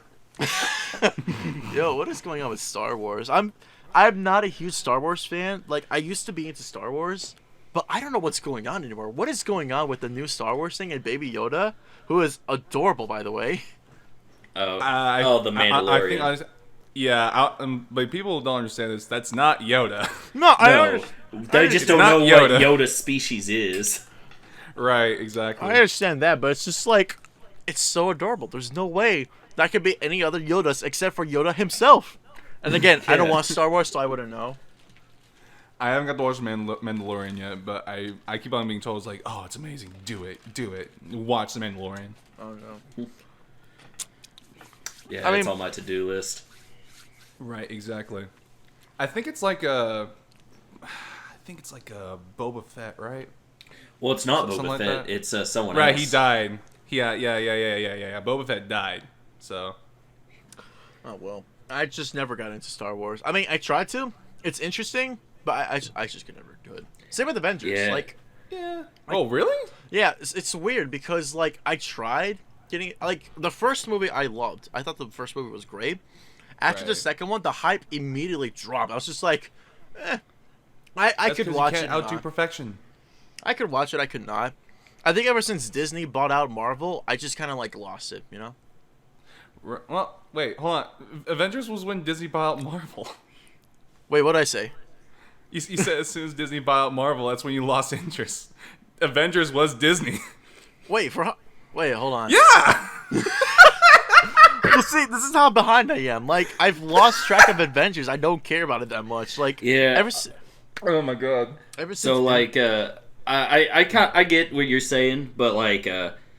Speaker 2: Yo, what is going on with Star Wars? I'm not a huge Star Wars fan. Like, I used to be into Star Wars, but I don't know what's going on anymore. What is going on with the new Star Wars thing and Baby Yoda, who is adorable, by the way?
Speaker 1: Oh, the Mandalorian.
Speaker 3: But people don't understand this. That's not Yoda.
Speaker 2: No,
Speaker 1: They just don't
Speaker 3: not
Speaker 1: know
Speaker 3: Yoda.
Speaker 1: what Yoda's species is.
Speaker 3: Right, exactly.
Speaker 2: I understand that, but it's just like, it's so adorable. There's no way that could be any other Yodas except for Yoda himself. And again, I don't
Speaker 1: Yeah.
Speaker 2: watch Star Wars, so I wouldn't know.
Speaker 3: I haven't got to watch Mandalorian yet, but I keep on being told, it's like, oh, it's amazing. Do it. Watch the Mandalorian.
Speaker 2: Oh no.
Speaker 1: Yeah,
Speaker 2: I
Speaker 1: that's
Speaker 2: mean-
Speaker 1: on my to-do list.
Speaker 3: Right, exactly. I think it's like a Boba Fett, right?
Speaker 1: Well, it's not
Speaker 3: Something
Speaker 1: Boba
Speaker 3: like
Speaker 1: Fett.
Speaker 3: that?
Speaker 1: It's someone
Speaker 3: Right,
Speaker 1: else.
Speaker 3: he died. Yeah. Boba Fett died. So
Speaker 2: Oh well. I just never got into Star Wars. I mean, I tried to. It's interesting, but I just could never do it. Same with Avengers.
Speaker 1: Yeah.
Speaker 2: Like,
Speaker 3: yeah. Oh, really?
Speaker 2: yeah, it's weird because like I tried getting like the first movie I loved. I thought the first movie was great. After the
Speaker 3: Right.
Speaker 2: second one, the hype immediately dropped. I was just like, I could watch
Speaker 3: you
Speaker 2: it.
Speaker 3: can't outdo
Speaker 2: Not.
Speaker 3: perfection.
Speaker 2: I could watch it. I could not. I think ever since Disney bought out Marvel, I just kind of like lost it. You know.
Speaker 3: Well, wait, hold on. Avengers was when Disney bought out Marvel.
Speaker 2: Wait, what did I say?
Speaker 3: You said as soon as Disney bought out Marvel, that's when you lost interest. Avengers was Disney.
Speaker 2: Wait, hold on.
Speaker 3: Yeah!
Speaker 2: Well, see, this is how behind I am. Like, I've lost track of Avengers. I don't care about it that much. Like,
Speaker 1: Yeah.
Speaker 3: Oh my god.
Speaker 2: Ever since
Speaker 1: So like, I get what you're saying, but like,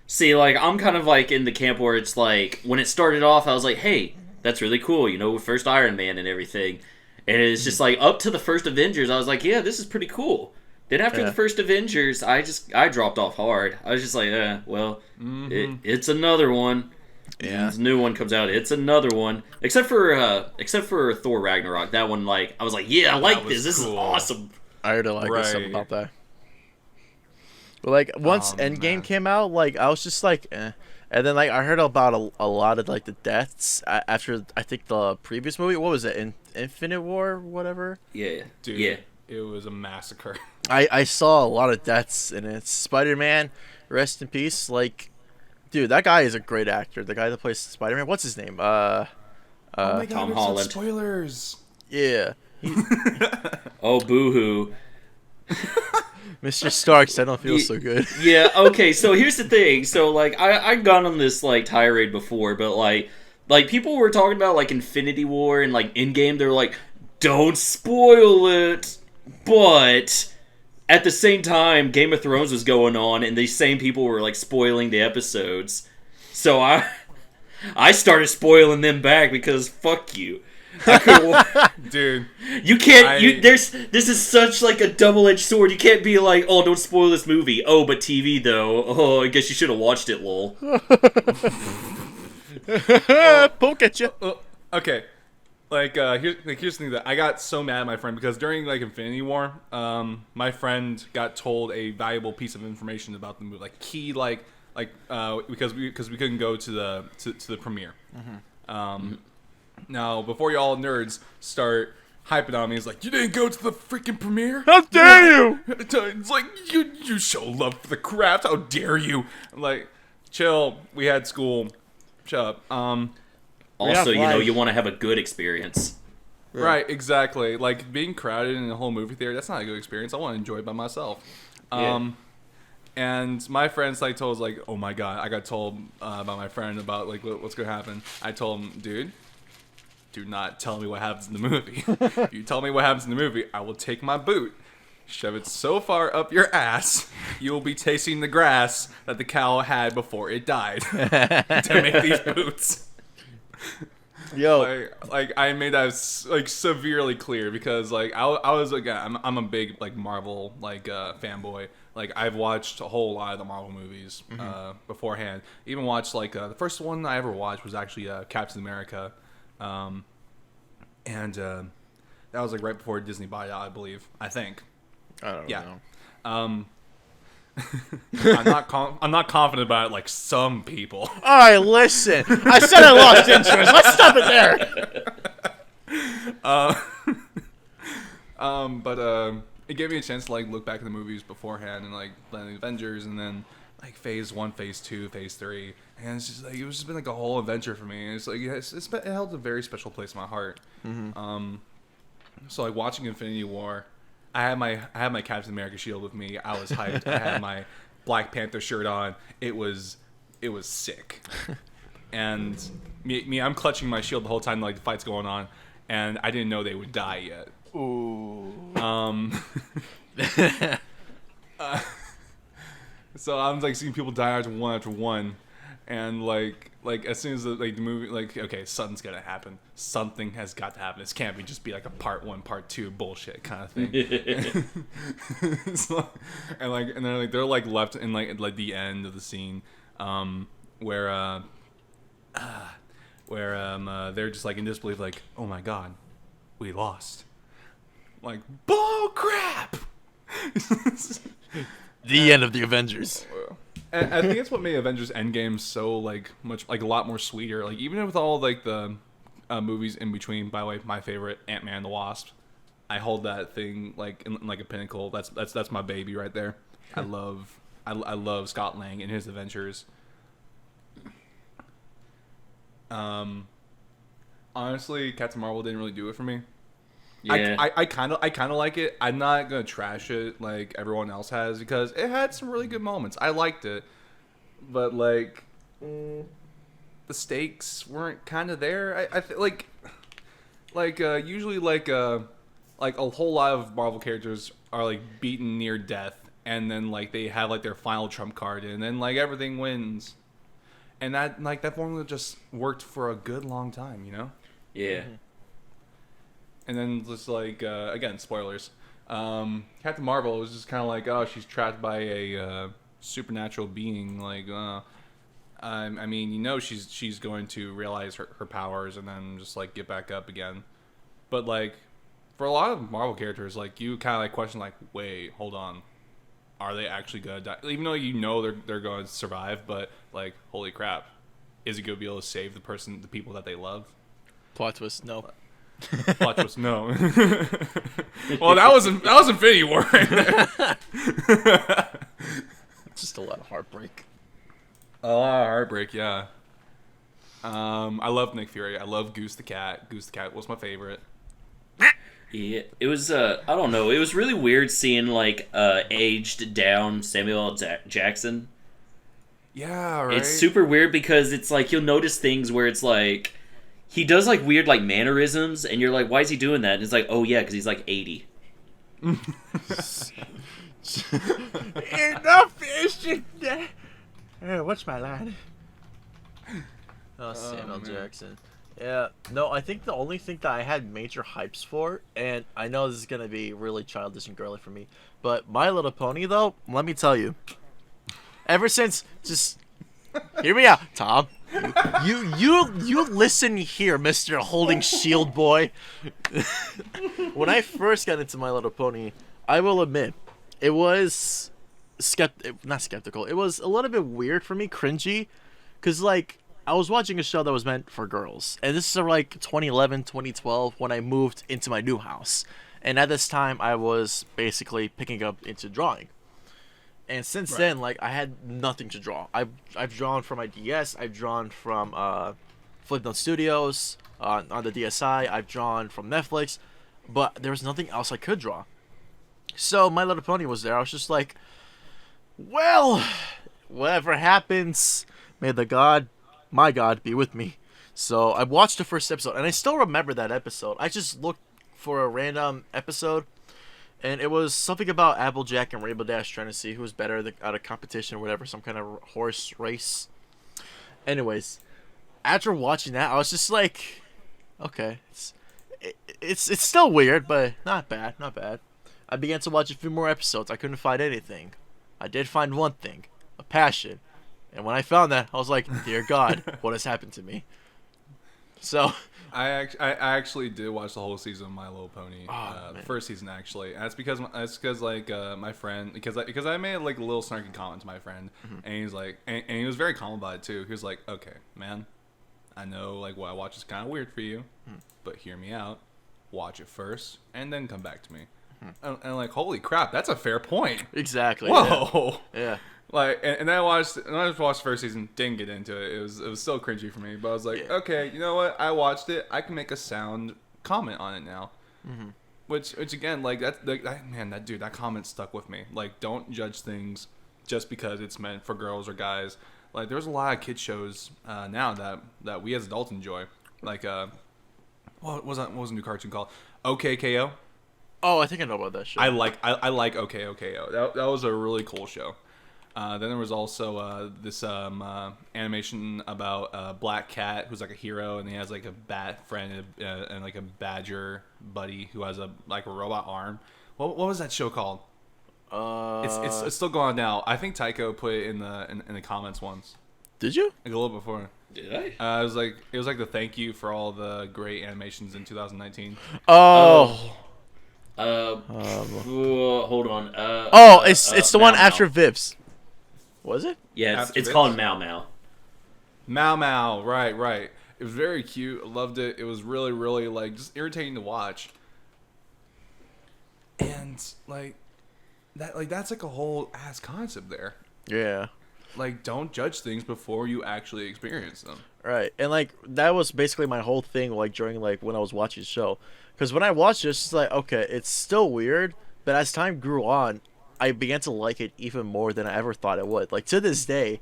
Speaker 1: see, like I'm kind of like in the camp where it's like when it started off, I was like, hey, that's really cool, you know, first Iron Man and everything, and it's just like up to the first Avengers, I was like, yeah, this is pretty cool. Then after the first Avengers, I dropped off hard. I was just like, it's another one.
Speaker 2: Yeah.
Speaker 1: A new one comes out. It's another one. Except for Thor Ragnarok. That one, like, I was like, yeah, I like this. This is awesome.
Speaker 2: I heard a lot of good stuff about that. But like once Endgame came out, like I was just like, eh. And then like I heard about a lot of like the deaths after I think the previous movie. What was it? Infinite War, or whatever.
Speaker 1: Yeah,
Speaker 3: dude.
Speaker 1: Yeah.
Speaker 3: It was a massacre.
Speaker 2: I saw a lot of deaths in it. Spider-Man, rest in peace. Like, dude, that guy is a great actor. The guy that plays Spider-Man. What's his name?
Speaker 3: Oh my God,
Speaker 1: Tom Holland.
Speaker 3: Spoilers.
Speaker 2: Yeah.
Speaker 1: Oh, boo-hoo.
Speaker 2: Mr. Starks, I don't feel so good.
Speaker 1: Yeah, okay, so here's the thing. So, like, I've gone on this, like, tirade before, but, like, people were talking about, like, Infinity War and, like, Endgame. They were like, don't spoil it. But at the same time, Game of Thrones was going on, and these same people were, like, spoiling the episodes. So I started spoiling them back because fuck you.
Speaker 3: Dude,
Speaker 1: you can't. This is such like a double-edged sword. You can't be like, oh, don't spoil this movie. Oh, but TV though. Oh, I guess you should have watched it, lol.
Speaker 2: Poke at you.
Speaker 3: Okay, here's the thing that I got so mad at my friend because during like Infinity War, my friend got told a valuable piece of information about the movie, like key, because we couldn't go to the premiere. Now, before y'all nerds start hyping on me, it's like, you didn't go to the freaking premiere?
Speaker 2: How dare you?
Speaker 3: It's like, you show love for the craft. How dare you? I'm like, chill. We had school. Shut up.
Speaker 1: Also, you know, you want to have a good experience.
Speaker 3: Yeah. Right, exactly. Like, being crowded in a whole movie theater, that's not a good experience. I want to enjoy it by myself.
Speaker 1: Yeah.
Speaker 3: And my friends like told us, like, oh my god, I got told by my friend about like what's gonna happen. I told him, dude, do not tell me what happens in the movie. If you tell me what happens in the movie, I will take my boot, shove it so far up your ass, you will be tasting the grass that the cow had before it died to make these boots.
Speaker 2: Yo,
Speaker 3: like I made that like severely clear because like I was like I'm a big like Marvel like fanboy. Like I've watched a whole lot of the Marvel movies beforehand. Even watched like the first one I ever watched was actually Captain America. And that was like right before Disney bought it out, I believe. I think.
Speaker 2: I don't know.
Speaker 3: I'm not confident about it like some people.
Speaker 2: All right, listen. I said I lost interest. Let's stop it there.
Speaker 3: But it gave me a chance to like look back at the movies beforehand and like plan the Avengers and then like Phase 1, Phase 2, Phase 3. And it's just like it was just been like a whole adventure for me. And it's like it held a very special place in my heart. So like watching Infinity War, I had my Captain America shield with me. I was hyped. I had my Black Panther shirt on. It was sick. And me, I'm clutching my shield the whole time like the fight's going on, and I didn't know they would die yet.
Speaker 2: Ooh.
Speaker 3: So I'm like seeing people die after one, and like as soon as the movie like okay something's gonna happen, something has got to happen. This can't just be like a part 1 part 2 bullshit kind of thing. And then like they're like left in like the end of the scene where they're just like in disbelief like oh my god we lost. Like, bull crap!
Speaker 2: The end of the Avengers.
Speaker 3: And I think it's what made Avengers Endgame so, like, much, like, a lot more sweeter. Like, even with all, like, the movies in between, by the way, my favorite, Ant-Man and the Wasp, I hold that thing, like, in like a pinnacle. That's my baby right there. I love Scott Lang and his adventures. Honestly, Captain Marvel didn't really do it for me.
Speaker 1: Yeah.
Speaker 3: I kind of like it. I'm not gonna trash it like everyone else has because it had some really good moments. I liked it, but like the stakes weren't kind of there. I feel like usually like a whole lot of Marvel characters are like beaten near death, and then like they have like their final trump card, and then like everything wins, and that formula just worked for a good long time, you know.
Speaker 1: Yeah.
Speaker 2: Mm-hmm.
Speaker 3: And then just like again, spoilers. Captain Marvel was just kind of like, oh, she's trapped by a supernatural being. Like, I mean, you know, she's going to realize her powers and then just like get back up again. But like, for a lot of Marvel characters, like you kind of like question, like, wait, hold on, are they actually gonna die? Even though you know they're going to survive, but like, holy crap, is he gonna be able to save the people that they love?
Speaker 2: Plot twist, no.
Speaker 3: Plot twist, no. Well, that was Infinity War right there.
Speaker 2: Just a lot of heartbreak.
Speaker 3: A lot of heartbreak, yeah. I love Nick Fury. I love Goose the Cat. Goose the Cat was my favorite.
Speaker 1: Yeah, it was. I don't know. It was really weird seeing like aged down Samuel L. Jackson.
Speaker 3: Yeah, right.
Speaker 1: It's super weird because it's like you'll notice things where it's like he does like weird like mannerisms, and you're like, why is he doing that? And it's like, oh yeah, because he's like 80.
Speaker 2: Enough is what's my line? Oh, Samuel Jackson. Yeah, no, I think the only thing that I had major hypes for, and I know this is gonna be really childish and girly for me, but My Little Pony, though, let me tell you, ever since, just hear me out, Tom. You listen here, Mr. Holding Shield Boy. When I first got into My Little Pony, I will admit, it was not skeptical. It was a little bit weird for me, cringy, because like I was watching a show that was meant for girls, and this is like 2011, 2012 when I moved into my new house, and at this time I was basically picking up into drawing. And since then, like, I had nothing to draw. I've drawn from my DS. I've drawn from Flipnote Studios on the DSi. I've drawn from Netflix, but there was nothing else I could draw. So My Little Pony was there. I was just like, well, whatever happens, may my God, be with me. So I watched the first episode, and I still remember that episode. I just looked for a random episode. And it was something about Applejack and Rainbow Dash trying to see who was better at a competition or whatever, some kind of horse race. Anyways, after watching that, I was just like, okay, it's still weird, but not bad. I began to watch a few more episodes. I couldn't find anything. I did find one thing, a passion. And when I found that, I was like, dear God, what has happened to me? So
Speaker 3: I actually did watch the whole season of My Little Pony,
Speaker 2: the
Speaker 3: first season actually. And that's because like my friend because I made like a little snarky comment to my friend, and he's like, and he was very calm about it too. He was like, okay, man, I know like what I watch is kind of weird for you, but hear me out. Watch it first, and then come back to me. And like, holy crap, that's a fair point.
Speaker 2: Exactly.
Speaker 3: Whoa.
Speaker 2: Yeah.
Speaker 3: Like, and then I just watched the first season, didn't get into it. It was still cringy for me. But I was like, okay, you know what? I watched it. I can make a sound comment on it now. Mm-hmm. Which again, like that comment stuck with me. Like, don't judge things just because it's meant for girls or guys. Like, there's a lot of kid shows now that we as adults enjoy. Like, what was the new cartoon called? OKKO.
Speaker 2: Oh, I think I know about that show.
Speaker 3: I like OKOKO. That was a really cool show. Then there was also this animation about a black cat who's like a hero, and he has like a bat friend and like a badger buddy who has a robot arm. What was that show called? It's still going on now. I think Tyko put it in the comments once.
Speaker 2: Did you?
Speaker 3: Like a little before.
Speaker 1: Did I?
Speaker 3: It was like the thank you for all the great animations in 2019.
Speaker 2: Oh.
Speaker 1: Hold on.
Speaker 2: It's the one after Vips. Was it?
Speaker 1: Yeah, it's called Mau Mau.
Speaker 3: Mau Mau, right. It was very cute. I loved it. It was really, really like just irritating to watch. And like that's like a whole ass concept there.
Speaker 2: Yeah.
Speaker 3: like, don't judge things before you actually experience them.
Speaker 2: Right, and like that was basically my whole thing, like during like when I was watching the show, because when I watched it, it's just like okay, it's still weird, but as time grew on, I began to like it even more than I ever thought it would. Like to this day,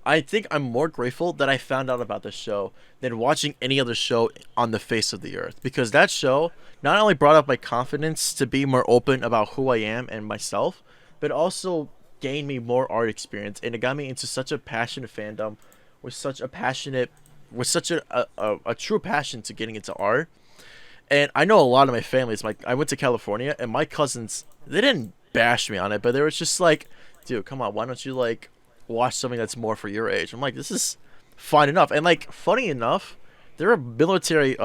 Speaker 2: I think I'm more grateful that I found out about the show than watching any other show on the face of the earth, because that show not only brought up my confidence to be more open about who I am and myself, but also gained me more art experience, and it got me into such a passionate fandom with such a passionate with such a true passion to getting into art. And I know a lot of my families, like I went to California and my cousins, they didn't bash me on it, but they were just like, dude, come on, why don't you like watch something that's more for your age? I'm like, this is fine enough. And like funny enough, there are military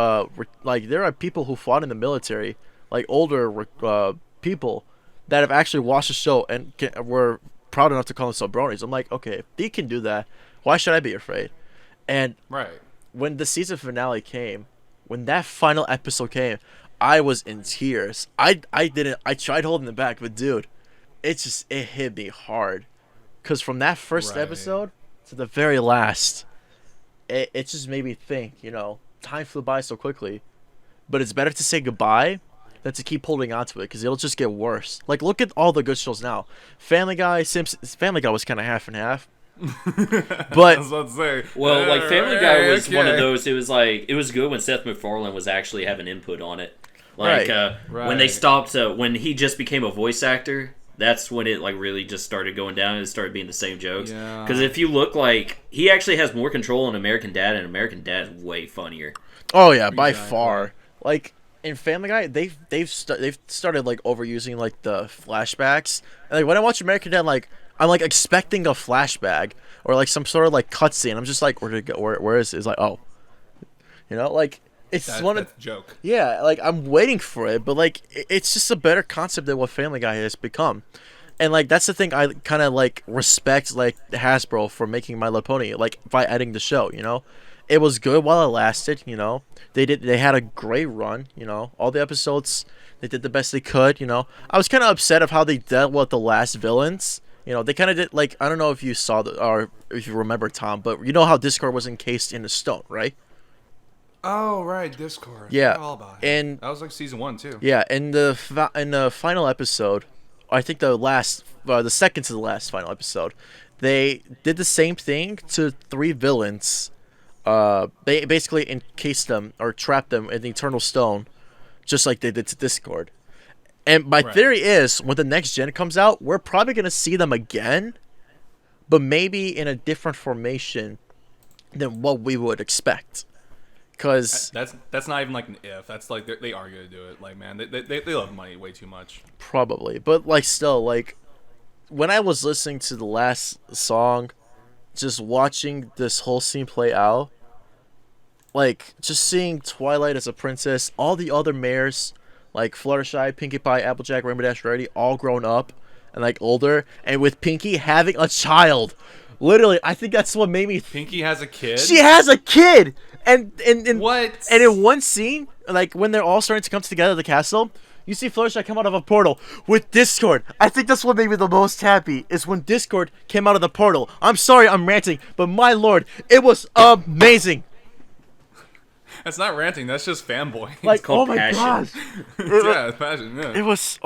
Speaker 2: like there are people who fought in the military, like older people that have actually watched the show and were proud enough to call themselves bronies. I'm like, okay, if they can do that, why should I be afraid? And
Speaker 3: Right.
Speaker 2: when the season finale came, when that final episode came, I was in tears. I tried holding it back, but dude, it hit me hard. Cause from that first
Speaker 3: Right.
Speaker 2: episode to the very last, it just made me think, time flew by so quickly. But it's better to say goodbye than to keep holding on to it, because it'll just get worse. Like, look at all the good shows now. Family Guy, Simpsons. Family Guy was kind of half and half. But
Speaker 3: I was about to say.
Speaker 1: Well, like Family Guy was one of
Speaker 3: okay.
Speaker 1: those. It was like it was good when Seth MacFarlane was actually having input on it. Like when they
Speaker 3: Right.
Speaker 1: stopped, when he just became a voice actor, that's when it like really just started going down and it started being the same jokes.
Speaker 3: Yeah.
Speaker 1: Because if you look, like he actually has more control on American Dad, and American Dad is way funnier.
Speaker 2: oh yeah, by
Speaker 3: Exactly.
Speaker 2: far. Like in Family Guy, they've started like overusing like the flashbacks. And, like when I watch American Dad, like I'm like expecting a flashback or like some sort of like cutscene. I'm just like, where did it go? Where is it? It's like, oh, like it's one of
Speaker 3: That's a joke.
Speaker 2: yeah, like I'm waiting for it, but like it's just a better concept than what Family Guy has become. And like that's the thing I kind of like respect like Hasbro for making My Little Pony, like by adding the show, It was good while it lasted, They had a great run, All the episodes they did the best they could, I was kind of upset of how they dealt with the last villains. They kind of did like I don't know if you saw or if you remember, Tom, but you know how Discord was encased in a stone, right?
Speaker 3: Oh, right, Discord.
Speaker 2: Yeah,
Speaker 3: I forgot all about it.
Speaker 2: and
Speaker 3: that was like season 1 too.
Speaker 2: yeah, in the final episode, I think the second to the last final episode, they did the same thing to 3 villains. They basically encased them or trapped them in the Eternal Stone, just like they did to Discord. And my
Speaker 3: Right.
Speaker 2: theory is, when the next gen comes out, we're probably gonna see them again, but maybe in a different formation than what we would expect. Cause
Speaker 3: That's not even like an if. That's like they are gonna do it. Like man, they love money way too much.
Speaker 2: probably, but like still, like when I was listening to the last song, just watching this whole scene play out, like just seeing Twilight as a princess, all the other mares, like Fluttershy, Pinkie Pie, Applejack, Rainbow Dash, Rarity, all grown up and like older, and with Pinkie having a child. Literally, I think that's what made me.
Speaker 3: Pinkie has a kid.
Speaker 2: She has a kid, and
Speaker 3: What?
Speaker 2: And in one scene, like when they're all starting to come together at the castle, you see Fluttershy come out of a portal with Discord. I think that's what made me the most happy, is when Discord came out of the portal. I'm sorry I'm ranting, but my lord, it was amazing.
Speaker 3: That's not ranting. That's just fanboy.
Speaker 2: Like,
Speaker 1: called
Speaker 2: oh my
Speaker 1: passion.
Speaker 2: gosh.
Speaker 3: yeah, it's passion. Yeah.
Speaker 2: It was,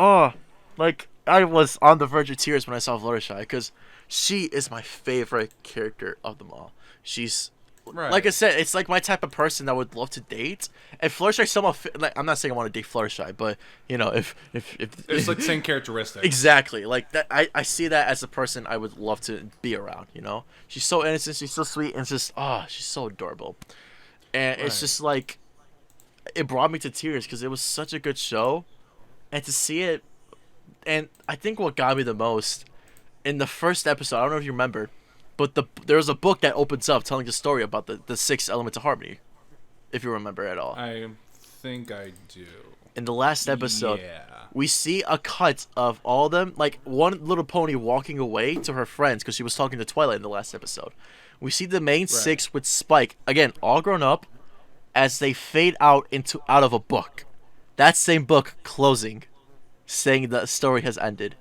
Speaker 2: like, I was on the verge of tears when I saw Fluttershy, because she is my favorite character of them all. She's,
Speaker 3: Right.
Speaker 2: like I said, it's like my type of person that I would love to date. And Fluttershy somewhat, like, I'm not saying I want to date Fluttershy, but, if
Speaker 3: It's like the same characteristics.
Speaker 2: exactly, like, that, I see that as a person I would love to be around, She's so innocent, she's so sweet, and just, she's so adorable. And it's
Speaker 3: Right.
Speaker 2: just like, it brought me to tears because it was such a good show, and to see it, and I think what got me the most in the first episode, I don't know if you remember, but there's a book that opens up telling the story about the 6 elements of harmony, if you remember at all.
Speaker 3: I think I do.
Speaker 2: In the last episode,
Speaker 3: Yeah.
Speaker 2: we see a cut of all of them, like one little pony walking away to her friends because she was talking to Twilight in the last episode. We see the main 6 with Spike, again, all grown up, as they fade out of a book. That same book closing, saying the story has ended.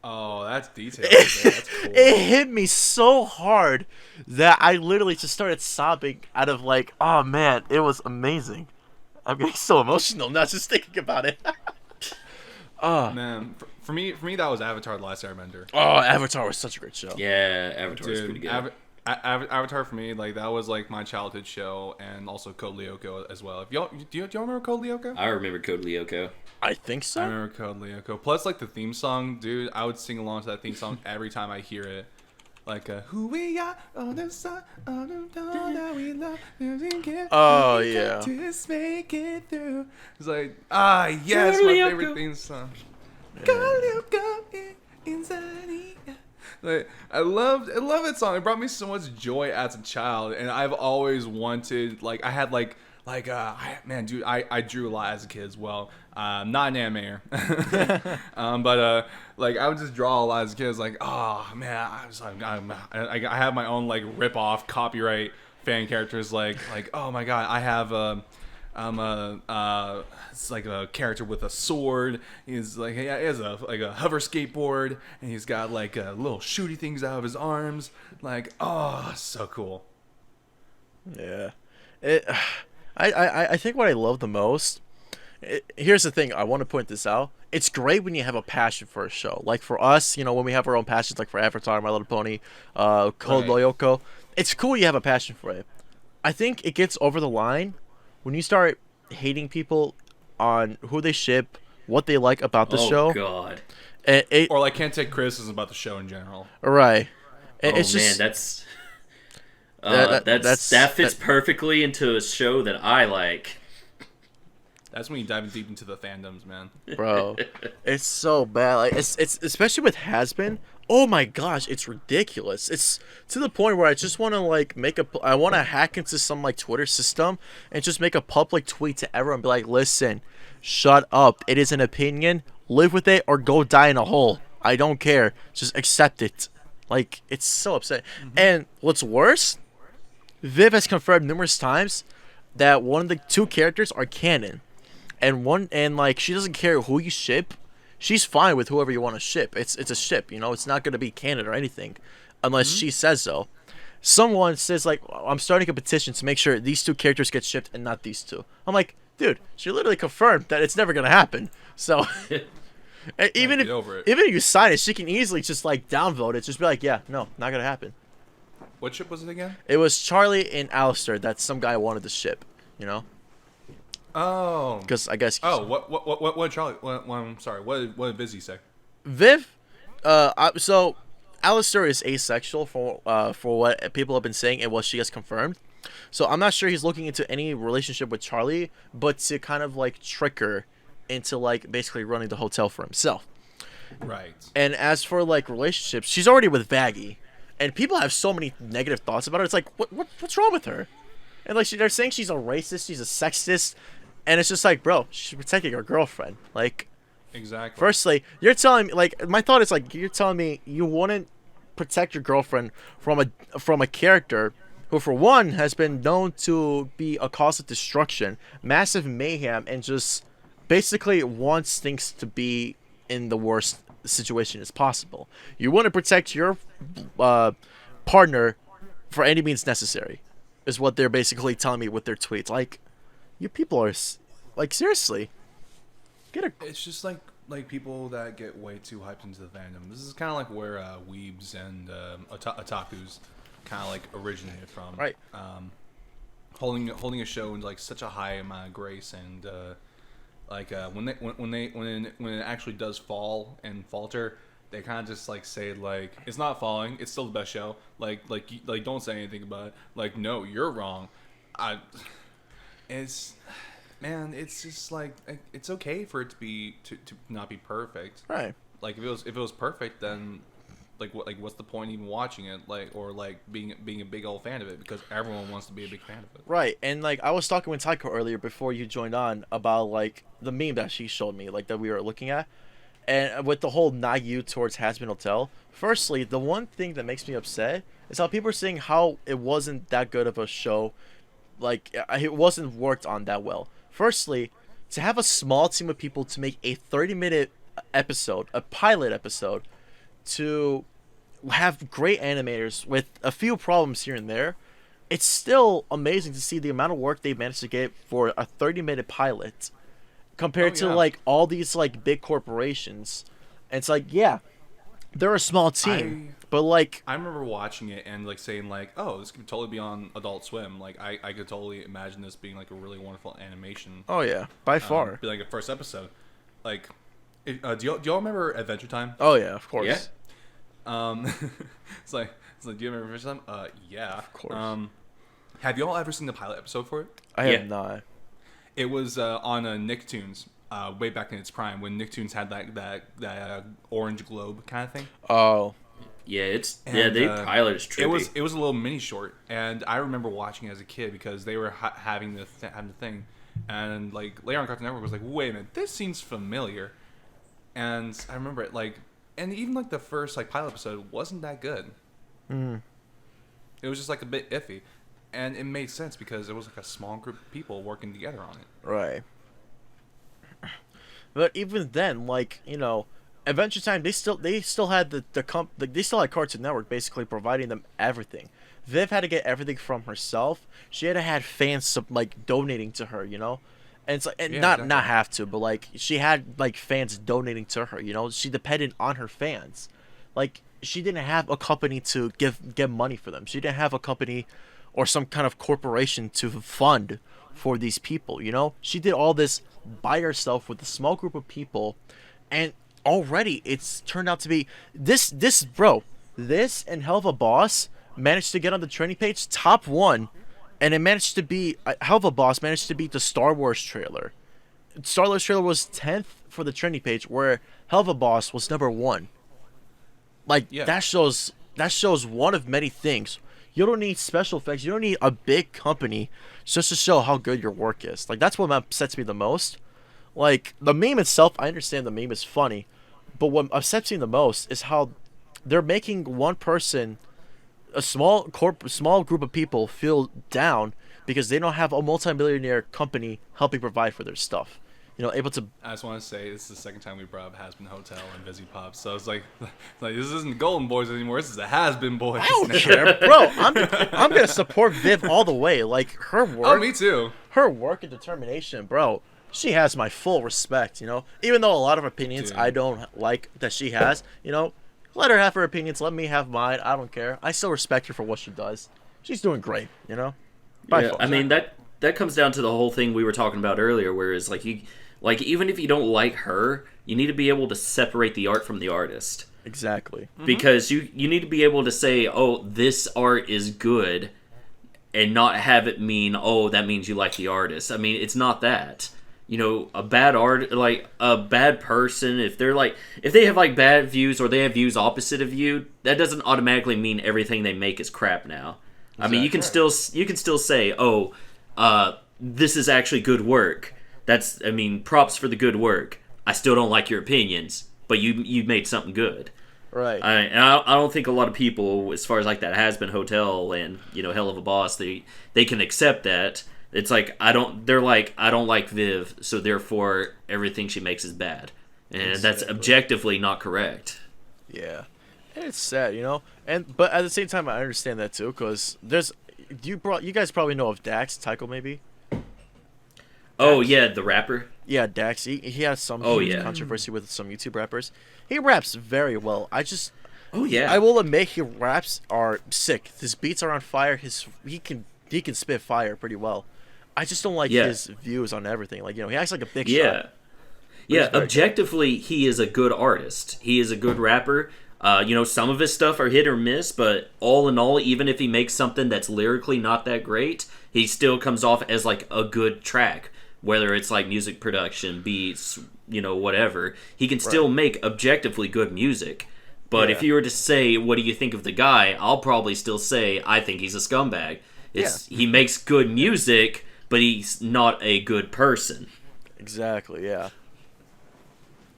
Speaker 3: Oh, that's detailed. That's cool.
Speaker 2: It hit me so hard that I literally just started sobbing out of like, oh man, it was amazing. I'm getting so emotional now just thinking about it.
Speaker 3: Man, for me, that was Avatar: The Last Airbender.
Speaker 2: Oh, Avatar was such a great show.
Speaker 1: Yeah, Avatar was pretty good.
Speaker 3: Avatar for me, like that was like my childhood show, and also Code Lyoko as well. If y'all, do y'all remember Code Lyoko?
Speaker 1: I remember Code Lyoko.
Speaker 2: I think so.
Speaker 3: I remember Code Lyoko. Plus, like the theme song, dude, I would sing along to that theme song every time I hear it. Like, who we are on the side of the dawn that we love,
Speaker 2: Oh yeah.
Speaker 3: just make it through. It's like, yes, my favorite theme song. Like, I love that song. It brought me so much joy as a child, and I've always wanted, like, I had man, dude, I drew a lot as a kid as well. Not an animator, but like I would just draw a lot as a kid. It's like, oh man, I have my own like rip off copyright fan characters. Like oh my god, I have it's like a character with a sword. He's like he has a hover skateboard, and he's got like little shooty things out of his arms. Like, oh, so cool.
Speaker 2: Yeah. I think what I love the most. Here's the thing. I want to point this out. It's great when you have a passion for a show. Like for us, you know, when we have our own passions, like for Avatar, My Little Pony, Code Lyoko. It's cool you have a passion for it. I think it gets over the line when you start hating people on who they ship, what they like about the show.
Speaker 1: Oh God.
Speaker 3: Or like can't take criticism about the show in general.
Speaker 2: Right.
Speaker 1: It's just, that fits perfectly into a show that I like.
Speaker 3: That's when you dive deep into the fandoms, man.
Speaker 2: Bro, it's so bad. Like it's especially with Has-Been. Oh my gosh, it's ridiculous. It's to the point where I just want to like I want to hack into some like Twitter system and just make a public tweet to everyone and be like, "Listen, shut up. It is an opinion. Live with it or go die in a hole. I don't care. Just accept it." Like it's so upsetting. Mm-hmm. And what's worse, Viv has confirmed numerous times that one of the two characters are canon. And like she doesn't care who you ship. She's fine with whoever you want to ship. It's a ship, you know. It's not going to be canon or anything unless she says so. Someone says like, I'm starting a petition to make sure these two characters get shipped and not these two. I'm like, dude, she literally confirmed that it's never going to happen. So even if you sign it, she can easily just like downvote it. Just be like, yeah, no, not going to happen.
Speaker 3: What ship was it again?
Speaker 2: It was Charlie and Alistair that some guy wanted to ship, you know?
Speaker 3: Oh.
Speaker 2: Because I guess.
Speaker 3: Oh, what Charlie? I'm sorry. What did Busy say?
Speaker 2: Viv, so Alistair is asexual for what people have been saying and what she has confirmed. So I'm not sure he's looking into any relationship with Charlie, but to kind of like trick her into like basically running the hotel for himself.
Speaker 3: Right.
Speaker 2: And as for like relationships, she's already with Vaggie, and people have so many negative thoughts about her. It's like, what's wrong with her? And like they're saying she's a racist, she's a sexist. And it's just like, bro, she's protecting her girlfriend. Like,
Speaker 3: exactly.
Speaker 2: Firstly, you're telling me, like, my thought is like, you're telling me you wouldn't protect your girlfriend from a character who, for one, has been known to be a cause of destruction, massive mayhem, and just basically wants things to be in the worst situation as possible. You wouldn't protect your partner for any means necessary, is what they're basically telling me with their tweets. Like, you people are, like, seriously,
Speaker 3: It's just like people that get way too hyped into the fandom. This is kind of like where weebs and otakus kind of like originated from.
Speaker 2: Right.
Speaker 3: Holding a show in like such a high amount of grace, and when it actually does fall and falter, they kind of just like say like it's not falling, it's still the best show. Like don't say anything about it. Like, no, you're wrong. It's just like it's okay for it to not be perfect.
Speaker 2: Right.
Speaker 3: Like if it was perfect, then what's the point even watching it? Or being a big old fan of it, because everyone wants to be a big fan of it.
Speaker 2: Right. And like I was talking with Tyko earlier before you joined on about like the meme that she showed me, like that we were looking at, and with the whole not you towards Has-Been Hotel. Firstly, the one thing that makes me upset is how people are saying how it wasn't that good of a show. Like, it wasn't worked on that well. Firstly, to have a small team of people to make a 30-minute episode, a pilot episode, to have great animators with a few problems here and there, it's still amazing to see the amount of work they managed to get for a 30-minute pilot compared to like all these like big corporations. And it's like, yeah, they're a small team, but like
Speaker 3: I remember watching it and like saying like, oh, this could totally be on Adult Swim. Like I could totally imagine this being like a really wonderful animation.
Speaker 2: Oh yeah, by far.
Speaker 3: Be like a first episode. Like, do y'all remember Adventure Time?
Speaker 2: Oh yeah, of course.
Speaker 1: Yeah.
Speaker 3: It's like, do you remember Adventure Time? Yeah,
Speaker 2: of course.
Speaker 3: Have y'all ever seen the pilot episode for it?
Speaker 2: I have not.
Speaker 3: It was on Nicktoons way back in its prime when Nicktoons had that orange globe kind of thing.
Speaker 2: Oh.
Speaker 1: Yeah, the pilot is trippy.
Speaker 3: It was a little mini short, and I remember watching it as a kid because they were having the thing, and like later on Cartoon Network was like, wait a minute, this seems familiar, and I remember it like, and even like the first like pilot episode wasn't that good. It was just like a bit iffy, and it made sense because it was like a small group of people working together on it.
Speaker 2: Right. But even then, like, you know, Adventure Time, they still had they still had Cartoon Network basically providing them everything. Viv had to get everything from herself. She had to have fans like donating to her, you know, and it's like, and not have to, but like she had like fans donating to her, you know. She depended on her fans. Like she didn't have a company to get money for them. She didn't have a company or some kind of corporation to fund for these people, you know. She did all this by herself with a small group of people, and already it's turned out to be this and Hell of a Boss managed to get on the trending page top 1, and it managed to be Hell of a Boss managed to beat the Star Wars trailer. Star Wars trailer was 10th for the trending page, where Hell of a Boss was number 1. Like that shows one of many things. You don't need special effects. You don't need a big company just to show how good your work is. Like, that's what upsets me the most. Like, the meme itself, I understand the meme is funny, but what upsets me the most is how they're making one person, a small group of people, feel down because they don't have a multi-millionaire company helping provide for their stuff. You know, able to.
Speaker 3: I just want to say this is the second time we brought up Has Been Hotel and Busy Pop, so it's like this isn't Golden Boys anymore. This is the Has Been Boys.
Speaker 2: I don't care, bro. I'm gonna support Viv all the way. Like her work.
Speaker 3: Oh, me too.
Speaker 2: Her work and determination, bro. She has my full respect. You know, even though a lot of opinions I don't like that she has. You know, let her have her opinions. Let me have mine. I don't care. I still respect her for what she does. She's doing great. You know.
Speaker 1: Yeah, I mean that comes down to the whole thing we were talking about earlier, where it's like even if you don't like her, you need to be able to separate the art from the artist.
Speaker 2: Exactly.
Speaker 1: Because you need to be able to say, oh, this art is good, and not have it mean, oh, that means you like the artist. I mean, it's not that. You know, a bad person, if they have like bad views or they have views opposite of you, that doesn't automatically mean everything they make is crap now. Exactly. I mean, you can still say, oh, this is actually good work. Props for the good work. I still don't like your opinions, but you made something good.
Speaker 2: Right.
Speaker 1: I don't think a lot of people, as far as like that Has Been Hotel and, you know, Hell of a Boss, they can accept that. It's like I don't like Viv, so therefore everything she makes is bad. And that's objectively not correct.
Speaker 2: Yeah. And it's sad, you know. But at the same time I understand that too, because you guys probably know of Dax, Tyko maybe?
Speaker 1: Oh, yeah, the rapper?
Speaker 2: Yeah, Dax. He has some controversy with some YouTube rappers. He raps very well.
Speaker 1: Oh, yeah.
Speaker 2: I will admit his raps are sick. His beats are on fire. He can spit fire pretty well. I just don't like his views on everything. Like, you know, he acts like a big shot.
Speaker 1: Yeah, objectively, he is a good artist. He is a good rapper. You know, some of his stuff are hit or miss, but all in all, even if he makes something that's lyrically not that great, he still comes off as, like, a good track. Whether it's like music production, beats, you know, whatever, he can still make objectively good music. But if you were to say, what do you think of the guy, I'll probably still say, I think he's a scumbag. He makes good music, but he's not a good person.
Speaker 2: Exactly, yeah.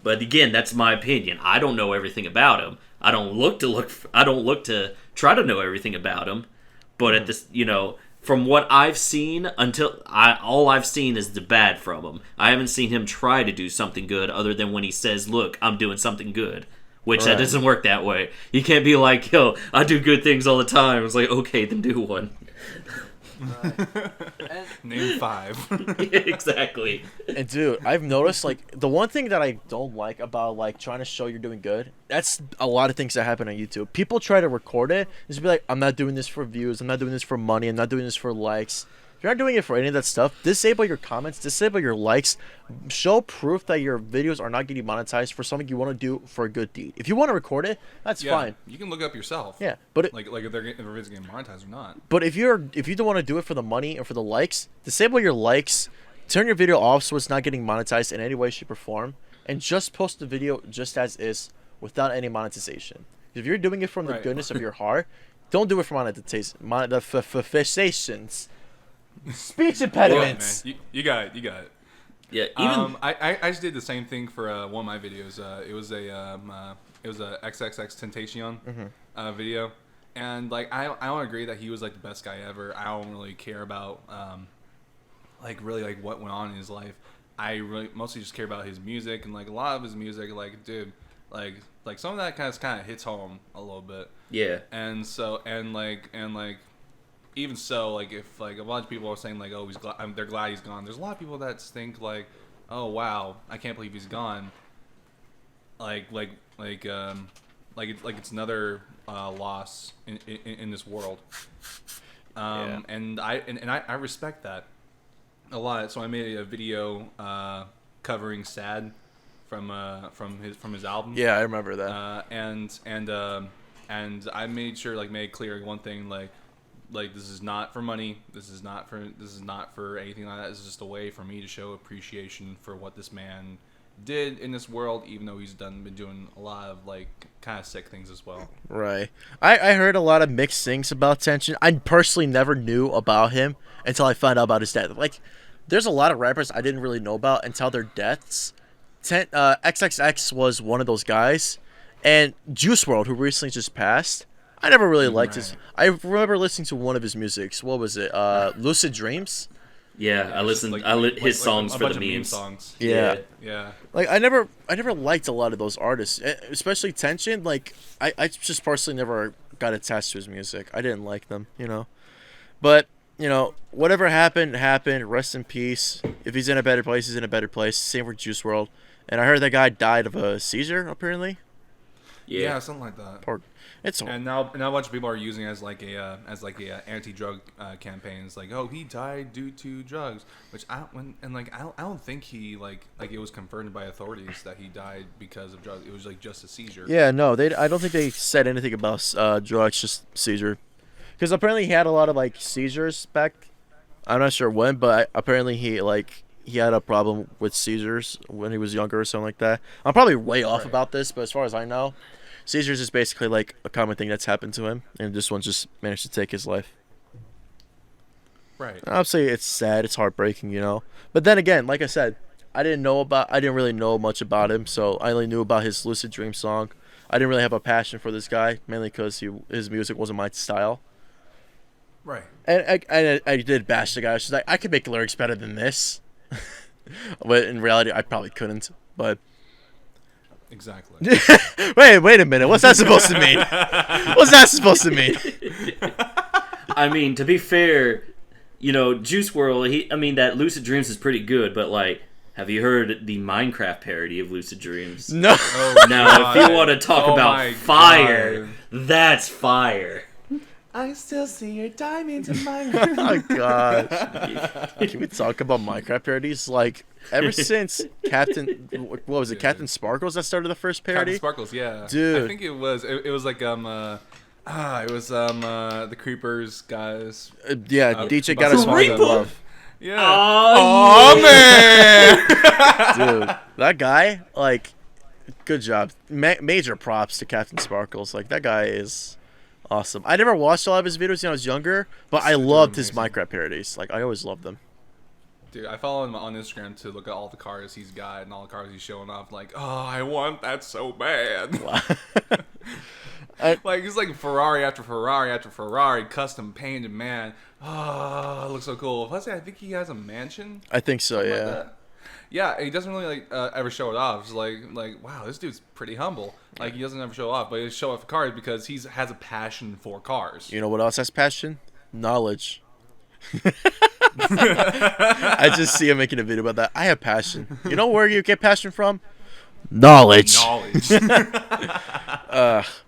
Speaker 1: But again, that's my opinion. I don't know everything about him. I don't look to try to know everything about him. But at this, you know, from what I've seen, all I've seen is the bad from him. I haven't seen him try to do something good other than when he says, look, I'm doing something good. Which that doesn't work that way. You can't be like, yo, I do good things all the time. It's like, okay, then do one.
Speaker 3: Name 5.
Speaker 1: Yeah, exactly.
Speaker 2: And dude, I've noticed like the one thing that I don't like about like trying to show you're doing good. That's a lot of things that happen on YouTube. People try to record it and just be like, I'm not doing this for views. I'm not doing this for money. I'm not doing this for likes. If you're not doing it for any of that stuff, disable your comments, disable your likes, show proof that your videos are not getting monetized for something you want to do for a good deed. If you want to record it, that's fine.
Speaker 3: You can look it up yourself.
Speaker 2: Yeah, but
Speaker 3: like if their videos getting monetized or not.
Speaker 2: But if you don't want to do it for the money and for the likes, disable your likes, turn your video off so it's not getting monetized in any way, shape, or form, and just post the video just as is without any monetization. If you're doing it from the goodness of your heart, don't do it for monetizations. Speech impediments.
Speaker 3: You got it. You got it.
Speaker 1: Yeah. Even
Speaker 3: I just did the same thing for one of my videos. It was a XXX Tentacion video, and like I don't agree that he was like the best guy ever. I don't really care about like what went on in his life. I really mostly just care about his music, and like a lot of his music, like dude, like some of that kind of hits home a little bit.
Speaker 1: Yeah.
Speaker 3: And so and even so, like if like a lot of people are saying like, oh, they're glad he's gone. There's a lot of people that think like, oh wow, I can't believe he's gone. Like it's another loss in this world. And I respect that a lot. So I made a video covering "Sad" from his album.
Speaker 2: Yeah, I remember that.
Speaker 3: And I made sure made clear one thing like this is not for money. This is not for anything like that. This is just a way for me to show appreciation for what this man did in this world, even though he's been doing a lot of kind of sick things as well.
Speaker 2: Right. I heard a lot of mixed things about Tension. I personally never knew about him until I found out about his death. Like, there's a lot of rappers I didn't really know about until their deaths. XXX was one of those guys, and Juice WRLD, who recently just passed. I never really liked his. I remember listening to one of his musics. What was it? Lucid Dreams.
Speaker 1: Yeah, I listened. His songs for the memes.
Speaker 3: Songs.
Speaker 2: Yeah.
Speaker 3: Yeah.
Speaker 2: Like I never liked a lot of those artists, especially Tension. Like I just personally never got attached to his music. I didn't like them, But whatever happened. Rest in peace. If he's in a better place, he's in a better place. Same for Juice WRLD. And I heard that guy died of a seizure, apparently.
Speaker 3: Yeah, something like that. And now a bunch of people are using it as a anti-drug campaign. It's like, oh, he died due to drugs, which I don't think he it was confirmed by authorities that he died because of drugs. It was just a seizure.
Speaker 2: Yeah, no, I don't think they said anything about drugs, just seizure, because apparently he had a lot of seizures back. I'm not sure when, but apparently he had a problem with seizures when he was younger or something like that. I'm probably way off about this, but as far as I know, seizures is basically a common thing that's happened to him, and this one just managed to take his life.
Speaker 3: Right.
Speaker 2: Obviously, it's sad, it's heartbreaking, But then again, like I said, I didn't really know much about him, so I only knew about his Lucid Dream song. I didn't really have a passion for this guy, mainly because his music wasn't my style.
Speaker 3: Right.
Speaker 2: And I did bash the guy. I was just like, I could make lyrics better than this. But in reality, I probably couldn't. But
Speaker 3: exactly.
Speaker 2: wait a minute. What's that supposed to mean? What's that supposed to mean?
Speaker 1: I mean, to be fair, Juice WRLD. That Lucid Dreams is pretty good, but have you heard the Minecraft parody of Lucid Dreams?
Speaker 2: No.
Speaker 1: Oh, now, if you want to talk about fire, that's fire.
Speaker 3: I still see your diamonds in my
Speaker 2: Oh my gosh. Can we talk about Minecraft parodies? Ever since Captain Sparkles that started the first parody?
Speaker 3: Captain Sparkles, yeah.
Speaker 2: Dude.
Speaker 3: I think it was the Creepers guys.
Speaker 2: DJ got us
Speaker 1: Creeper?
Speaker 2: love.
Speaker 3: Yeah.
Speaker 1: Oh
Speaker 3: man.
Speaker 2: Dude, that guy, good job. Major props to Captain Sparkles. That guy is awesome. I never watched a lot of his videos when I was younger, but I loved his Minecraft parodies. I always loved them.
Speaker 3: Dude, I follow him on Instagram to look at all the cars he's got and all the cars he's showing off. Oh, I want that so bad. He's Ferrari after Ferrari after Ferrari, custom painted, man. Oh, it looks so cool. Plus, I think he has a mansion.
Speaker 2: I think so, yeah.
Speaker 3: Yeah, he doesn't really like ever show it off. It's like wow, this dude's pretty humble. Like he doesn't ever show off, but he show off the cars because he has a passion for cars.
Speaker 2: You know what else has passion? Knowledge. I just see him making a video about that. I have passion. You know where you get passion from? Knowledge.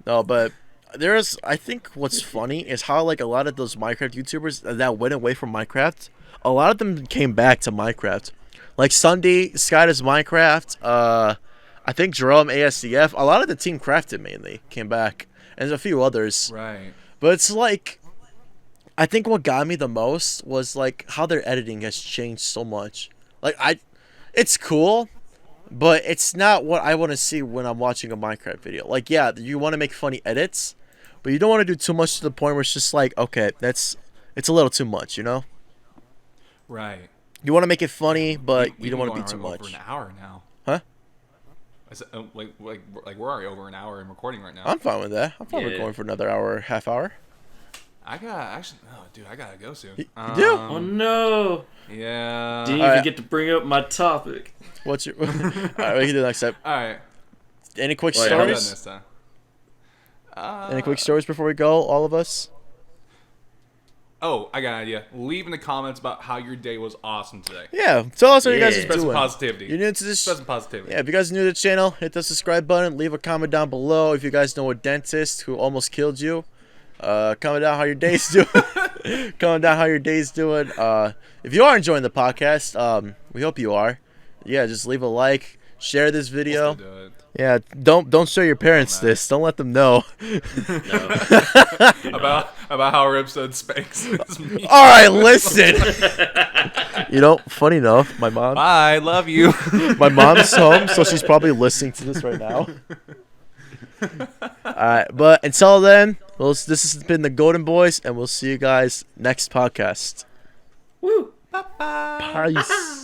Speaker 2: No, but there's. I think what's funny is how like a lot of those Minecraft YouTubers that went away from Minecraft, a lot of them came back to Minecraft. Like Sunday, Sky does Minecraft. I think Jerome ASCF. A lot of the Team Crafted mainly came back, and there's a few others.
Speaker 3: Right.
Speaker 2: But it's like, I think what got me the most was like how their editing has changed so much. Like it's cool, but it's not what I want to see when I'm watching a Minecraft video. Like, yeah, you want to make funny edits, but you don't want to do too much to the point where it's just like, okay, it's a little too much, you know?
Speaker 3: Right.
Speaker 2: You want to make it funny, but
Speaker 3: We
Speaker 2: you don't want to be too
Speaker 3: over
Speaker 2: much.
Speaker 3: an hour now.
Speaker 2: Huh?
Speaker 3: I said, like we're already over an hour in recording right now.
Speaker 2: I'm fine with that. I'm fine with going for another hour, half hour.
Speaker 3: I gotta go soon.
Speaker 2: You do?
Speaker 1: Oh no!
Speaker 3: Yeah.
Speaker 1: Didn't even get to bring up my topic.
Speaker 2: What's your? All right, we can do the next step.
Speaker 3: All right.
Speaker 2: Any quick
Speaker 1: Wait,
Speaker 3: I'm done
Speaker 2: stories?
Speaker 3: this time.
Speaker 2: Any quick stories before we go? All of us.
Speaker 3: Oh, I got an idea. Leave in the comments about how your day was awesome today.
Speaker 2: Yeah, tell us how you guys are
Speaker 3: Spread some
Speaker 2: doing.
Speaker 3: positivity.
Speaker 2: You're new to this.
Speaker 3: Spread some positivity.
Speaker 2: Yeah, if you guys are new to the channel, hit the subscribe button. Leave a comment down below. If you guys know a dentist who almost killed you, comment down how your day's doing. Comment down how your day's doing. If you are enjoying the podcast, we hope you are. Yeah, just leave a like, share this video.
Speaker 3: We'll still do it.
Speaker 2: Yeah, don't show your parents this. Don't let them know.
Speaker 1: No.
Speaker 3: about how Ripstud spanks.
Speaker 2: All right, listen. You know, funny enough, my mom.
Speaker 3: Bye, love you.
Speaker 2: My mom's home, so she's probably listening to this right now. Alright, but until then, this has been the Golden Boys, and we'll see you guys next podcast.
Speaker 1: Woo!
Speaker 3: Bye.
Speaker 2: Peace.